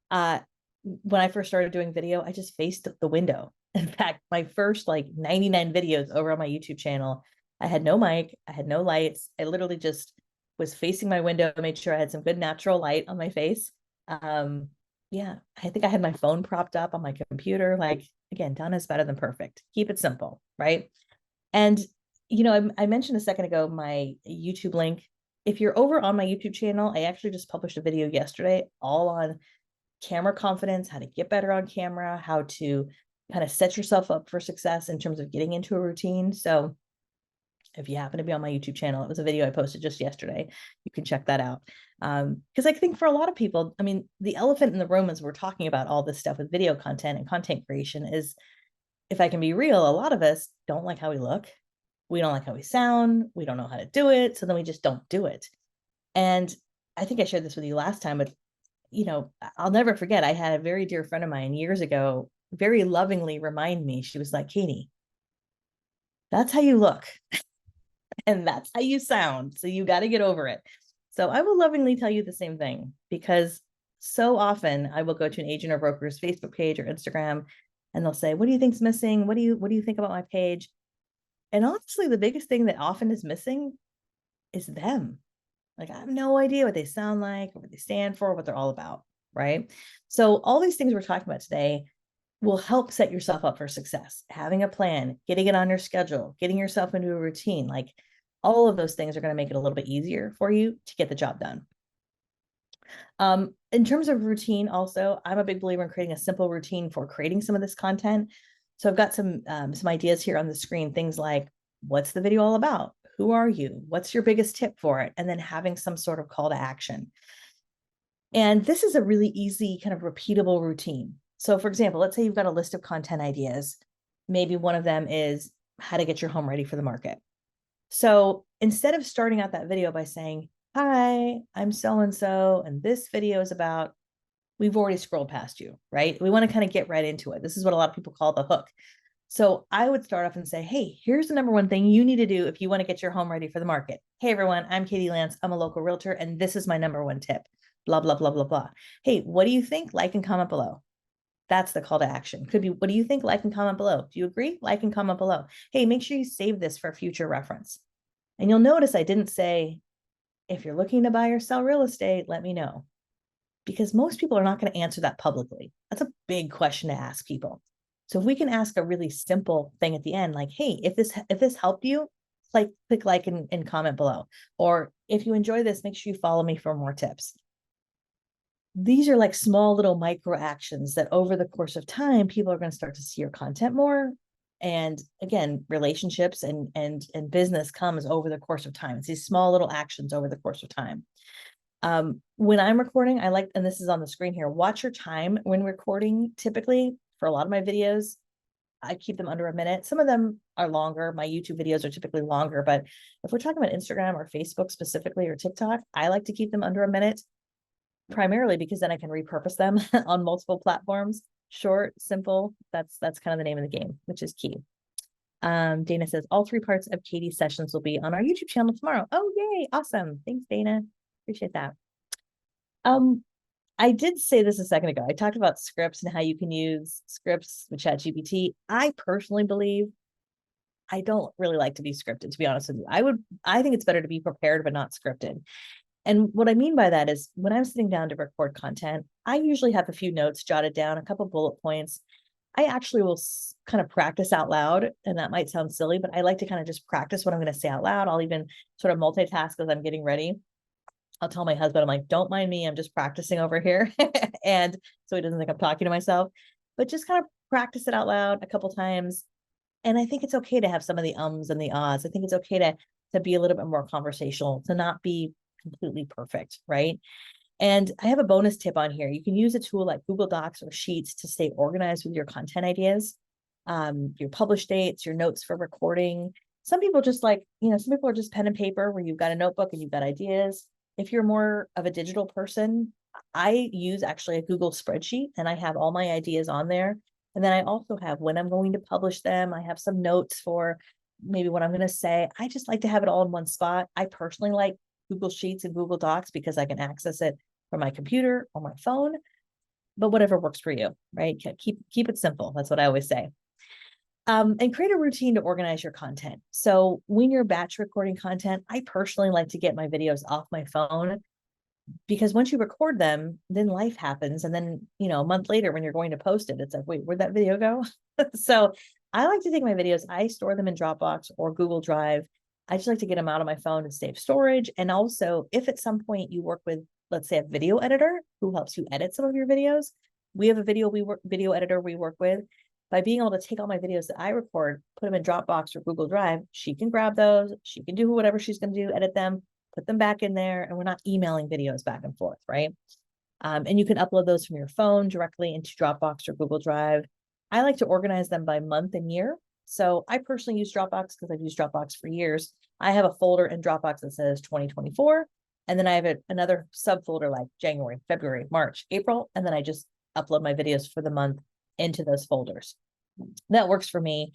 When I first started doing video, I just faced the window. In fact, my first like 99 videos over on my YouTube channel, I had no mic, I had no lights. I literally just was facing my window, made sure I had some good natural light on my face. Yeah, I think I had my phone propped up on my computer. Like, again, done is better than perfect. Keep it simple, right? And, I mentioned a second ago, my YouTube link if you're over on my YouTube channel, I actually just published a video yesterday all on camera confidence, how to get better on camera, how to kind of set yourself up for success in terms of getting into a routine. So if you happen to be on my YouTube channel, it was a video I posted just yesterday. You can check that out. Because I think for a lot of people, I mean, the elephant in the room as we're talking about all this stuff with video content and content creation is, if I can be real, a lot of us don't like how we look. We don't like how we sound. We don't know how to do it. So then we just don't do it. And I think I shared this with you last time, but I'll never forget. I had a very dear friend of mine years ago very lovingly remind me, she was like, Katie, that's how you look and that's how you sound. So you got to get over it. So I will lovingly tell you the same thing, because so often I will go to an agent or broker's Facebook page or Instagram and they'll say, what do you think's missing? What do you think about my page? And honestly, the biggest thing that often is missing is them. Like, I have no idea what they sound like or what they stand for, what they're all about, right? So all these things we're talking about today will help set yourself up for success. Having a plan, getting it on your schedule, getting yourself into a routine, like all of those things are going to make it a little bit easier for you to get the job done. In terms of routine, also, I'm a big believer in creating a simple routine for creating some of this content. So I've got some ideas here on the screen, things like, what's the video all about? Who are you? What's your biggest tip for it? And then having some sort of call to action. And this is a really easy kind of repeatable routine. So for example, let's say you've got a list of content ideas. Maybe one of them is how to get your home ready for the market. So instead of starting out that video by saying, hi, I'm so-and-so, and this video is about, we've already scrolled past you, right? We want to kind of get right into it. This is what a lot of people call the hook. So I would start off and say, hey, here's the number one thing you need to do if you want to get your home ready for the market. Hey, everyone, I'm Katie Lance. I'm a local realtor, and this is my number one tip. Blah, blah, blah, blah, blah. Hey, what do you think? Like and comment below. That's the call to action. Could be, what do you think? Like and comment below. Do you agree? Like and comment below. Hey, make sure you save this for future reference. And you'll notice I didn't say, if you're looking to buy or sell real estate, let me know. Because most people are not going to answer that publicly. That's a big question to ask people. So if we can ask a really simple thing at the end, like, hey, if this helped you, click like and comment below. Or if you enjoy this, make sure you follow me for more tips. These are like small little micro actions that over the course of time, people are going to start to see your content more. And again, relationships and business comes over the course of time. It's these small little actions over the course of time. When I'm recording, I like, and this is on the screen here, watch your time when recording. Typically for a lot of my videos, I keep them under a minute. Some of them are longer. My YouTube videos are typically longer, but if we're talking about Instagram or Facebook specifically, or TikTok, I like to keep them under a minute, primarily because then I can repurpose them on multiple platforms. Short, simple. That's kind of the name of the game, which is key. Dana says all 3 parts of Katie's sessions will be on our YouTube channel tomorrow. Oh, yay. Awesome. Thanks, Dana. Appreciate that. I did say this a second ago. I talked about scripts and how you can use scripts with ChatGPT. I personally believe I don't really like to be scripted, to be honest with you. I think it's better to be prepared, but not scripted. And what I mean by that is when I'm sitting down to record content, I usually have a few notes jotted down, a couple bullet points. I actually will kind of practice out loud, and that might sound silly, but I like to kind of just practice what I'm going to say out loud. I'll even sort of multitask as I'm getting ready. I'll tell my husband, I'm like, don't mind me, I'm just practicing over here. And so he doesn't think I'm talking to myself, but just kind of practice it out loud a couple times. And I think it's okay to have some of the ums and the ahs. I think it's okay to be a little bit more conversational, to not be completely perfect, right? And I have a bonus tip on here. You can use a tool like Google Docs or Sheets to stay organized with your content ideas, your publish dates, your notes for recording. Some people just like, some people are just pen and paper where you've got a notebook and you've got ideas. If you're more of a digital person, I use actually a Google spreadsheet and I have all my ideas on there. And then I also have when I'm going to publish them. I have some notes for maybe what I'm going to say. I just like to have it all in one spot. I personally like Google Sheets and Google Docs because I can access it from my computer or my phone, but whatever works for you, right? Keep it simple. That's what I always say. And create a routine to organize your content. So when you're batch recording content, I personally like to get my videos off my phone, because once you record them, then life happens. And then, a month later when you're going to post it, it's like, wait, where'd that video go? So I like to take my videos, I store them in Dropbox or Google Drive. I just like to get them out of my phone to save storage. And also, if at some point you work with, let's say, a video editor who helps you edit some of your videos, we have a video editor we work with. By being able to take all my videos that I record, put them in Dropbox or Google Drive, she can grab those, she can do whatever she's going to do, edit them, put them back in there, and we're not emailing videos back and forth, right? And you can upload those from your phone directly into Dropbox or Google Drive. I like to organize them by month and year. So I personally use Dropbox because I've used Dropbox for years. I have a folder in Dropbox that says 2024. And then I have another subfolder like January, February, March, April. And then I just upload my videos for the month into those folders. That works for me.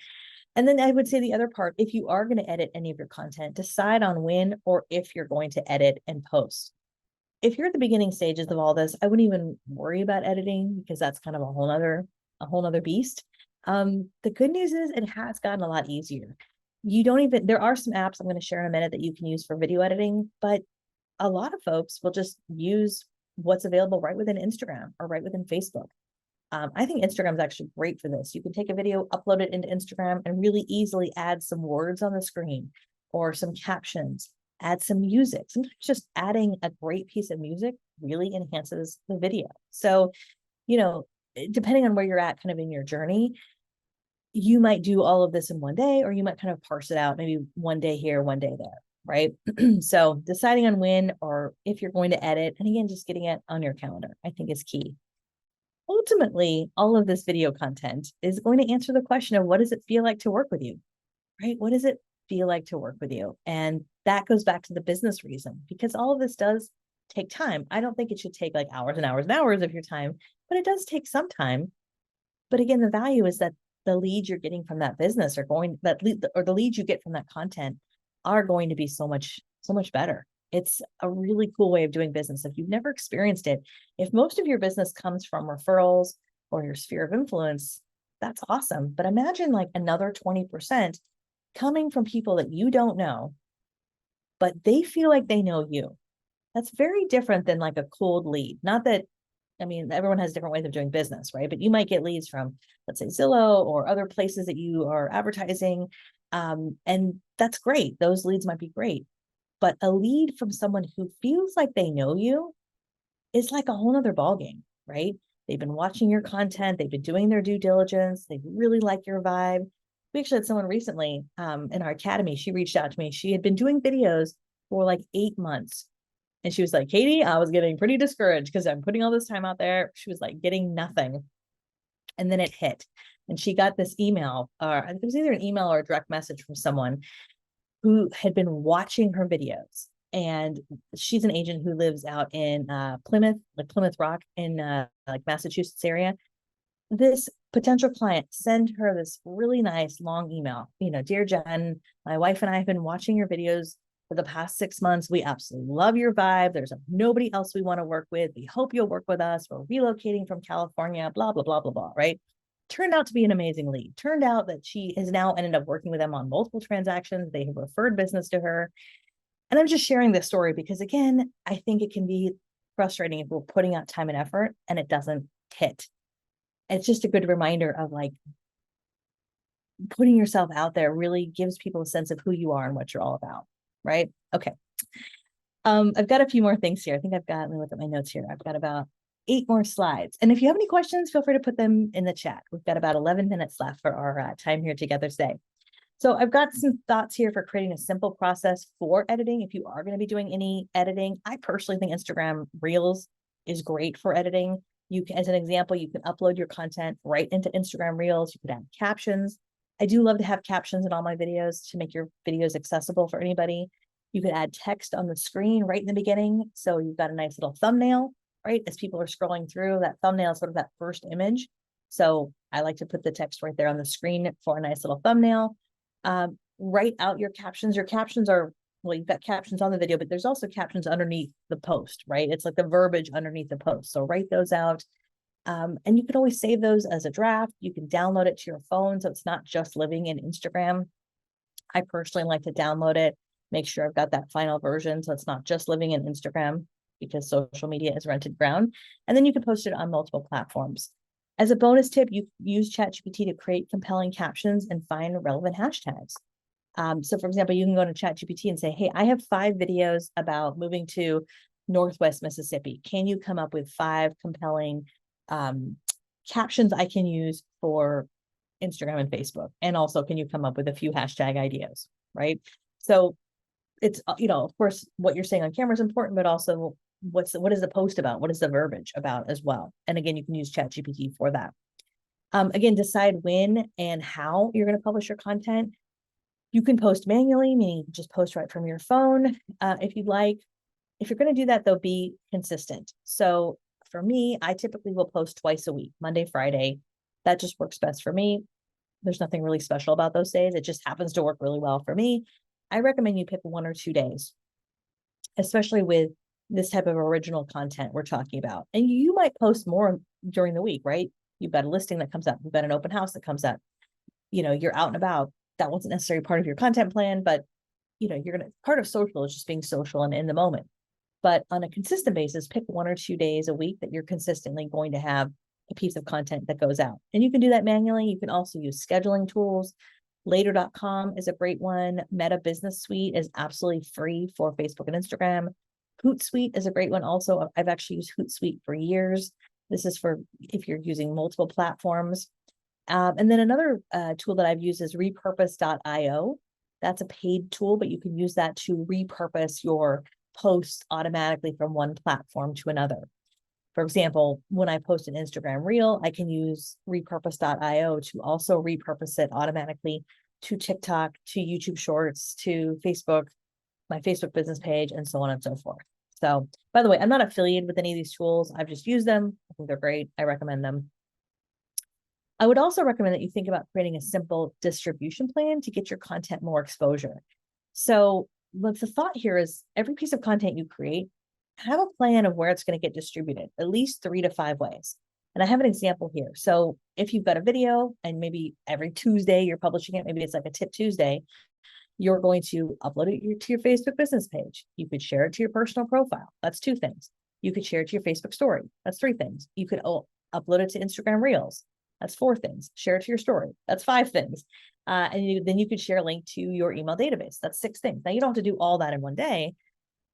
And then I would say the other part, if you are going to edit any of your content, decide on when or if you're going to edit and post. If you're at the beginning stages of all this, I wouldn't even worry about editing because that's kind of a whole nother beast. The good news is it has gotten a lot easier. There are some apps I'm going to share in a minute that you can use for video editing, but a lot of folks will just use what's available right within Instagram or right within Facebook. I think Instagram is actually great for this. You can take a video, upload it into Instagram, and really easily add some words on the screen or some captions, add some music. Sometimes just adding a great piece of music really enhances the video. So, depending on where you're at kind of in your journey, you might do all of this in one day, or you might kind of parse it out, maybe one day here, one day there, right? So deciding on when or if you're going to edit, and again, just getting it on your calendar, I think is key. Ultimately, all of this video content is going to answer the question of what does it feel like to work with you, right? What does it feel like to work with you? And that goes back to the business reason, because all of this does take time. I don't think it should take like hours and hours and hours of your time, but it does take some time. But again, the value is that the leads you're getting from that business the leads you get from that content are going to be so much better. It's a really cool way of doing business. If you've never experienced it, if most of your business comes from referrals or your sphere of influence, that's awesome. But imagine like another 20% coming from people that you don't know, but they feel like they know you. That's very different than like a cold lead. Not that, everyone has different ways of doing business, right? But you might get leads from, let's say, Zillow or other places that you are advertising. And that's great. Those leads might be great. But a lead from someone who feels like they know you is like a whole nother ballgame, right? They've been watching your content. They've been doing their due diligence. They really like your vibe. We actually had someone recently in our academy. She reached out to me. She had been doing videos for like 8 months. And she was like, Katie, I was getting pretty discouraged because I'm putting all this time out there. She was like getting nothing. And then it hit. And she got this email, or it was either an email or a direct message from someone who had been watching her videos. And she's an agent who lives out in Plymouth, like Plymouth Rock in like Massachusetts area. This potential client sent her this really nice long email. Dear Jen, my wife and I have been watching your videos for the past 6 months. We absolutely love your vibe. There's nobody else we want to work with. We hope you'll work with us. We're relocating from California, blah, blah, blah, blah, blah, right? Turned out to be an amazing lead. Turned out that she has now ended up working with them on multiple transactions. They have referred business to her. And I'm just sharing this story because, again, I think it can be frustrating if we're putting out time and effort and it doesn't hit. It's just a good reminder of like putting yourself out there really gives people a sense of who you are and what you're all about, right? Okay. I've got a few more things here. I think let me look at my notes here. I've got about 8 more slides. And if you have any questions, feel free to put them in the chat. We've got about 11 minutes left for our time here together today. So I've got some thoughts here for creating a simple process for editing. If you are going to be doing any editing, I personally think Instagram Reels is great for editing. As an example, you can upload your content right into Instagram Reels. You could add captions. I do love to have captions in all my videos to make your videos accessible for anybody. You could add text on the screen right in the beginning. So you've got a nice little thumbnail, right? As people are scrolling through, that thumbnail is sort of that first image. So I like to put the text right there on the screen for a nice little thumbnail. Write out your captions. Your captions are, well, you've got captions on the video, but there's also captions underneath the post, right? It's like the verbiage underneath the post. So write those out. And you can always save those as a draft. You can download it to your phone. So it's not just living in Instagram. I personally like to download it, make sure I've got that final version. So it's not just living in Instagram because social media is rented ground. And then you can post it on multiple platforms. As a bonus tip, you use ChatGPT to create compelling captions and find relevant hashtags. So for example, you can go to ChatGPT and say, hey, I have 5 videos about moving to Northwest Mississippi. Can you come up with 5 compelling captions I can use for Instagram and Facebook? And also, can you come up with a few hashtag ideas, right? So it's, of course, what you're saying on camera is important, but also what is the post about? What is the verbiage about as well? And again, you can use ChatGPT for that. Again, decide when and how you're going to publish your content. You can post manually, meaning just post right from your phone if you'd like. If you're going to do that, though, be consistent. So for me, I typically will post twice a week, Monday, Friday. That just works best for me. There's nothing really special about those days. It just happens to work really well for me. I recommend you pick 1 or 2 days, especially with this type of original content we're talking about. And you might post more during the week, right? You've got a listing that comes up. You've got an open house that comes up. You're out and about. That wasn't necessarily part of your content plan, but part of social is just being social and in the moment. But on a consistent basis, pick 1 or 2 days a week that you're consistently going to have a piece of content that goes out. And you can do that manually. You can also use scheduling tools. Later.com is a great one. Meta Business Suite is absolutely free for Facebook and Instagram. Hootsuite is a great one also. I've actually used Hootsuite for years. This is for if you're using multiple platforms. And then another tool that I've used is repurpose.io. That's a paid tool, but you can use that to repurpose your posts automatically from one platform to another. For example, when I post an Instagram reel, I can use repurpose.io to also repurpose it automatically to TikTok, to YouTube Shorts, to Facebook, my Facebook business page, and so on and so forth. So, by the way, I'm not affiliated with any of these tools. I've just used them. I think they're great. I recommend them. I would also recommend that you think about creating a simple distribution plan to get your content more exposure. So, the thought here is every piece of content you create, have a plan of where it's going to get distributed, at least 3 to 5 ways. And I have an example here. So if you've got a video and maybe every Tuesday you're publishing it, maybe it's like a Tip Tuesday, you're going to upload it to your Facebook business page. You could share it to your personal profile. That's 2 things. You could share it to your Facebook story. That's 3 things. You could upload it to Instagram Reels. That's 4 things. Share it to your story. That's 5 things. And then you could share a link to your email database. That's 6 things. Now, you don't have to do all that in one day,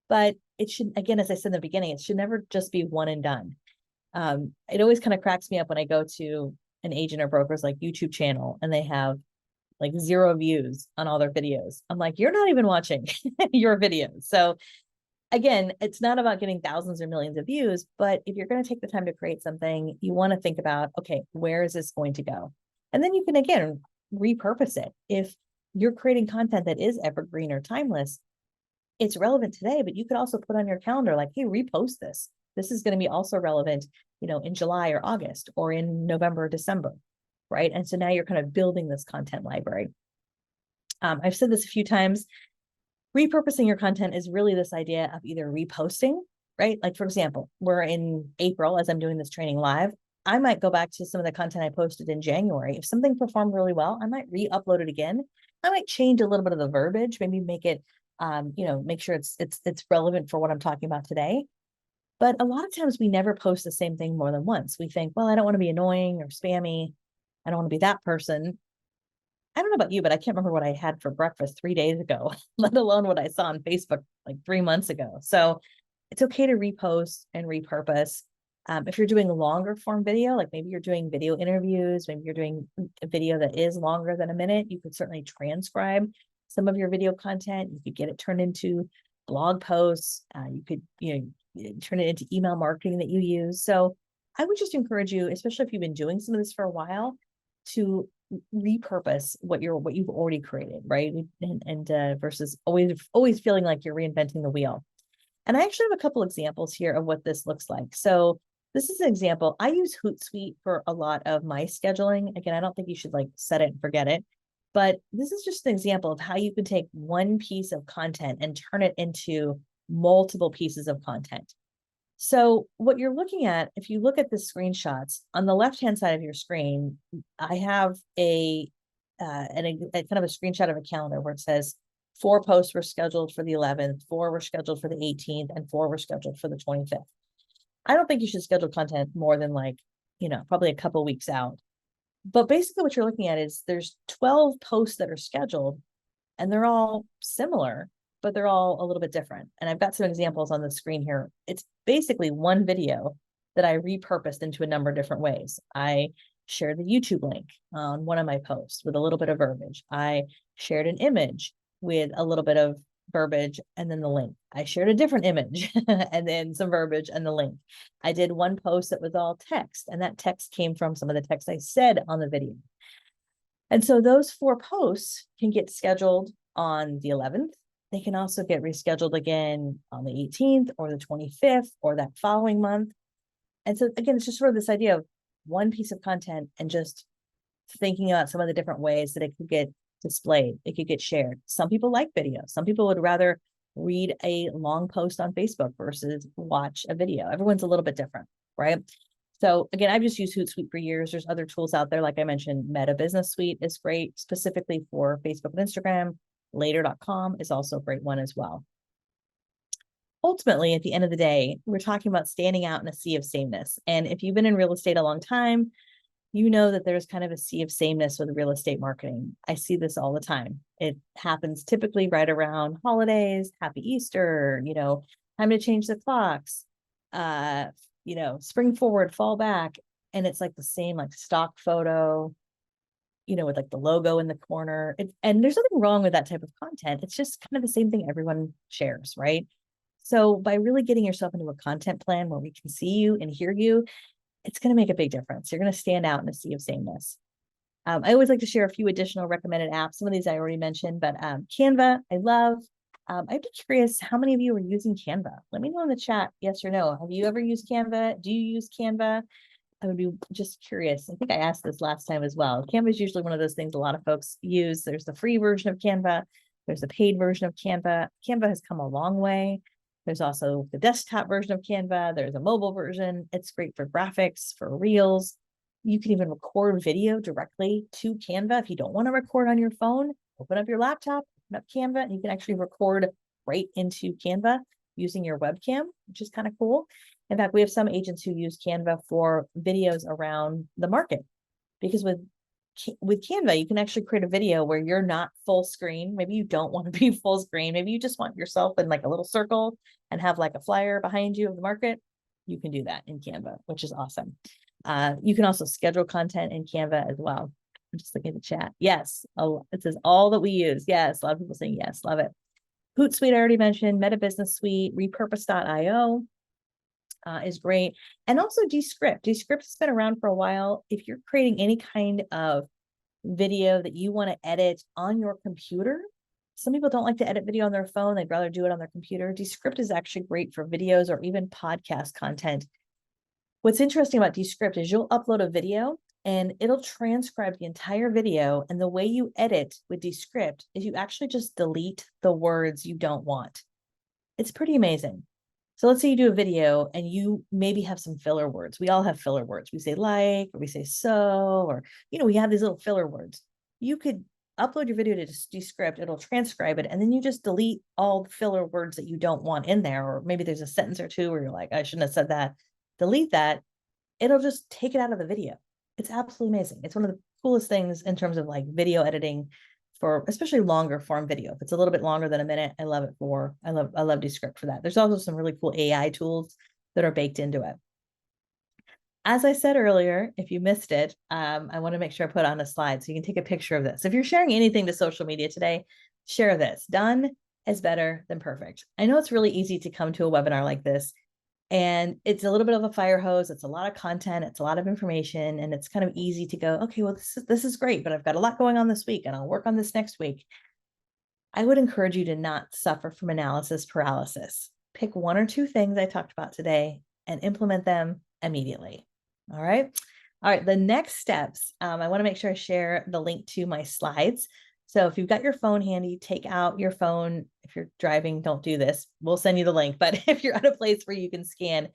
but it should, again, as I said in the beginning, it should never just be one and done. It always kind of cracks me up when I go to an agent or broker's like YouTube channel and they have like 0 views on all their videos. I'm like, you're not even watching your videos. So again, it's not about getting thousands or millions of views, but if you're going to take the time to create something, you want to think about, okay, where is this going to go? And then you can, again, repurpose it. If you're creating content that is evergreen or timeless, it's relevant today, but you could also put on your calendar, like, hey, repost this. This is going to be also relevant, in July or August or in November or December, right? And so now you're kind of building this content library. I've said this a few times. Repurposing your content is really this idea of either reposting, right? Like, for example, we're in April as I'm doing this training live. I might go back to some of the content I posted in January. If something performed really well, I might re-upload it again. I might change a little bit of the verbiage, maybe make it, make sure it's relevant for what I'm talking about today. But a lot of times we never post the same thing more than once. We think, well, I don't want to be annoying or spammy. I don't want to be that person. I don't know about you, but I can't remember what I had for breakfast 3 days ago, let alone what I saw on Facebook like 3 months ago. So it's okay to repost and repurpose. If you're doing a longer form video, like maybe you're doing video interviews, maybe you're doing a video that is longer than a minute, you could certainly transcribe some of your video content. You could get it turned into blog posts. You could, turn it into email marketing that you use. So I would just encourage you, especially if you've been doing some of this for a while, to repurpose what you've already created, right? And versus always feeling like you're reinventing the wheel. And I actually have a couple examples here of what this looks like. So this is an example. I use Hootsuite for a lot of my scheduling. Again, I don't think you should like set it and forget it, but this is just an example of how you can take one piece of content and turn it into multiple pieces of content. So what you're looking at, if you look at the screenshots on the left-hand side of your screen, I have a kind of a screenshot of a calendar where it says 4 posts were scheduled for the 11th, 4 were scheduled for the 18th, and 4 were scheduled for the 25th. I don't think you should schedule content more than probably a couple weeks out. But basically what you're looking at is there's 12 posts that are scheduled, and they're all similar, but they're all a little bit different. And I've got some examples on the screen here. It's basically one video that I repurposed into a number of different ways. I shared the YouTube link on one of my posts with a little bit of verbiage. I shared an image with a little bit of verbiage and then the link. I shared a different image and then some verbiage and the link. I did one post that was all text, and that text came from some of the text I said on the video. And so those 4 posts can get scheduled on the 11th. They can also get rescheduled again on the 18th or the 25th or that following month. And so again, it's just sort of this idea of one piece of content and just thinking about some of the different ways that it could get displayed, it could get shared. Some people like video. Some people would rather read a long post on Facebook versus watch a video. Everyone's a little bit different, right? So again, I've just used Hootsuite for years. There's other tools out there. Like I mentioned, Meta Business Suite is great specifically for Facebook and Instagram. Later.com is also a great one as well. Ultimately, at the end of the day, we're talking about standing out in a sea of sameness. And if you've been in real estate a long time, you know that there's kind of a sea of sameness with real estate marketing. I see this all the time. It happens typically right around holidays, Happy Easter, time to change the clocks, spring forward, fall back. And it's like the same like stock photo, with like the logo in the corner. And there's nothing wrong with that type of content. It's just kind of the same thing everyone shares, right? So by really getting yourself into a content plan where we can see you and hear you, it's going to make a big difference. You're going to stand out in a sea of sameness. I always like to share a few additional recommended apps. Some of these I already mentioned, but Canva, I love. I'd be curious how many of you are using Canva. Let me know in the chat, yes or no. Have you ever used Canva? Do you use Canva? I would be just curious. I think I asked this last time as well. Canva is usually one of those things a lot of folks use. There's the free version of Canva. There's the paid version of Canva. Canva has come a long way. There's also the desktop version of Canva. There's a mobile version. It's great for graphics, for reels. You can even record video directly to Canva. If you don't want to record on your phone, open up your laptop, open up Canva, and you can actually record right into Canva using your webcam, which is kind of cool. In fact, we have some agents who use Canva for videos around the market, because with Canva, you can actually create a video where you're not full screen. Maybe you don't want to be full screen. Maybe you just want yourself in like a little circle and have like a flyer behind you of the market. You can do that in Canva, which is awesome. You can also schedule content in Canva as well. I'm just looking at the chat. Yes. Oh, it says all that we use. Yes. A lot of people saying yes. Love it. Hootsuite, I already mentioned. Meta Business Suite, repurpose.io. Is great. And also Descript. Descript has been around for a while. If you're creating any kind of video that you want to edit on your computer, some people don't like to edit video on their phone. They'd rather do it on their computer. Descript is actually great for videos or even podcast content. What's interesting about Descript is you'll upload a video and it'll transcribe the entire video. And the way you edit with Descript is you actually just delete the words you don't want. It's pretty amazing. So let's say you do a video and you maybe have some filler words. We all have filler words. We say like, or we say so, or, we have these little filler words. You could upload your video to Descript, it'll transcribe it, and then you just delete all the filler words that you don't want in there. Or maybe there's a sentence or two where you're like, I shouldn't have said that. Delete that. It'll just take it out of the video. It's absolutely amazing. It's one of the coolest things in terms of like video editing for especially longer form video. If it's a little bit longer than a minute, I love it I love Descript for that. There's also some really cool AI tools that are baked into it. As I said earlier, if you missed it, I want to make sure I put on a slide so you can take a picture of this. If you're sharing anything to social media today, share this. Done is better than perfect. I know it's really easy to come to a webinar like this, and it's a little bit of a fire hose. It's a lot of content. It's a lot of information. And it's kind of easy to go, okay, well, this is great, but I've got a lot going on this week and I'll work on this next week. I would encourage you to not suffer from analysis paralysis. Pick 1 or 2 things I talked about today and implement them immediately. All right. All right. The next steps, I want to make sure I share the link to my slides. So if you've got your phone handy, take out your phone. If you're driving, don't do this. We'll send you the link. But if you're at a place where you can scan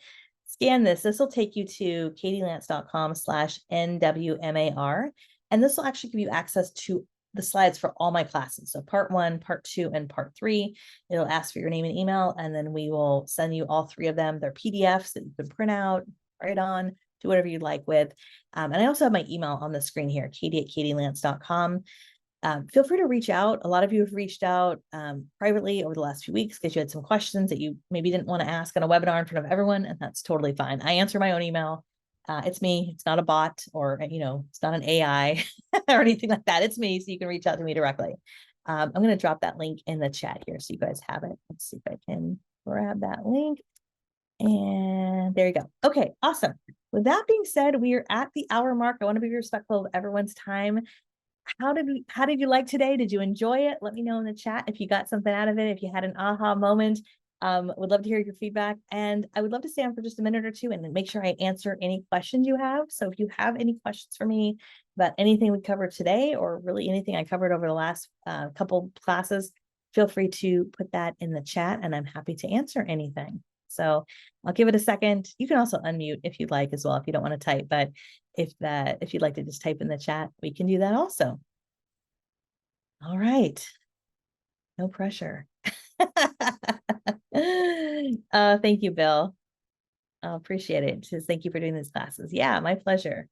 this. This will take you to katielance.com/NWMAR. And this will actually give you access to the slides for all my classes. So part 1, part 2, and part 3. It'll ask for your name and email, and then we will send you all 3 of them. They're PDFs that you can print out, write on, do whatever you'd like with. And I also have my email on the screen here, katie@katielance.com. Feel free to reach out. A lot of you have reached out privately over the last few weeks because you had some questions that you maybe didn't want to ask on a webinar in front of everyone, and that's totally fine. I answer my own email. It's me. It's not a bot, or it's not an AI or anything like that. It's me, so you can reach out to me directly. I'm going to drop that link in the chat here so you guys have it. Let's see if I can grab that link. And there you go. Okay, awesome. With that being said, we are at the hour mark. I want to be respectful of everyone's time. How did you like today? Did you enjoy it? Let me know in the chat if you got something out of it, if you had an aha moment. Would love to hear your feedback. And I would love to stay on for just a minute or two and make sure I answer any questions you have. So if you have any questions for me about anything we covered today, or really anything I covered over the last couple classes, feel free to put that in the chat and I'm happy to answer anything. So I'll give it a second. You can also unmute if you'd like as well, if you don't want to type, but if you'd like to just type in the chat, we can do that also. All right. No pressure. Thank you, Bill. I appreciate it. Just thank you for doing these classes. Yeah, my pleasure.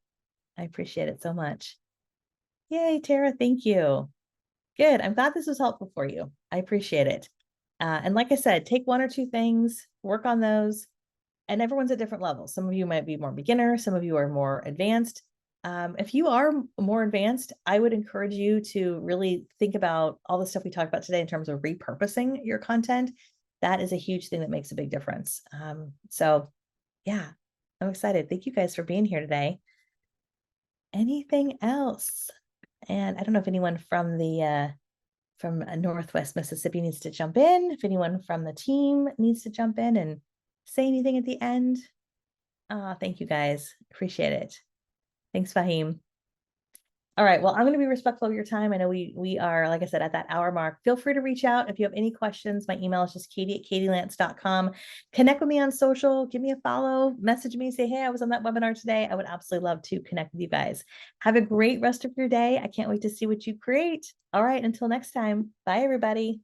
I appreciate it so much. Yay, Tara, thank you. Good. I'm glad this was helpful for you. I appreciate it. And like I said, take one or two things, work on those, and everyone's at different levels. Some of you might be more beginner, some of you are more advanced. If you are more advanced, I would encourage you to really think about all the stuff we talked about today in terms of repurposing your content. That is a huge thing that makes a big difference. So yeah, I'm excited. Thank you guys for being here today. Anything else? And I don't know if anyone from Northwest Mississippi needs to jump in. If anyone from the team needs to jump in and say anything at the end. Thank you guys. Appreciate it. Thanks, Fahim. All right. Well, I'm going to be respectful of your time. I know we are, like I said, at that hour mark. Feel free to reach out if you have any questions. My email is just katie@katielance.com. Connect with me on social. Give me a follow. Message me. Say, hey, I was on that webinar today. I would absolutely love to connect with you guys. Have a great rest of your day. I can't wait to see what you create. All right. Until next time. Bye, everybody.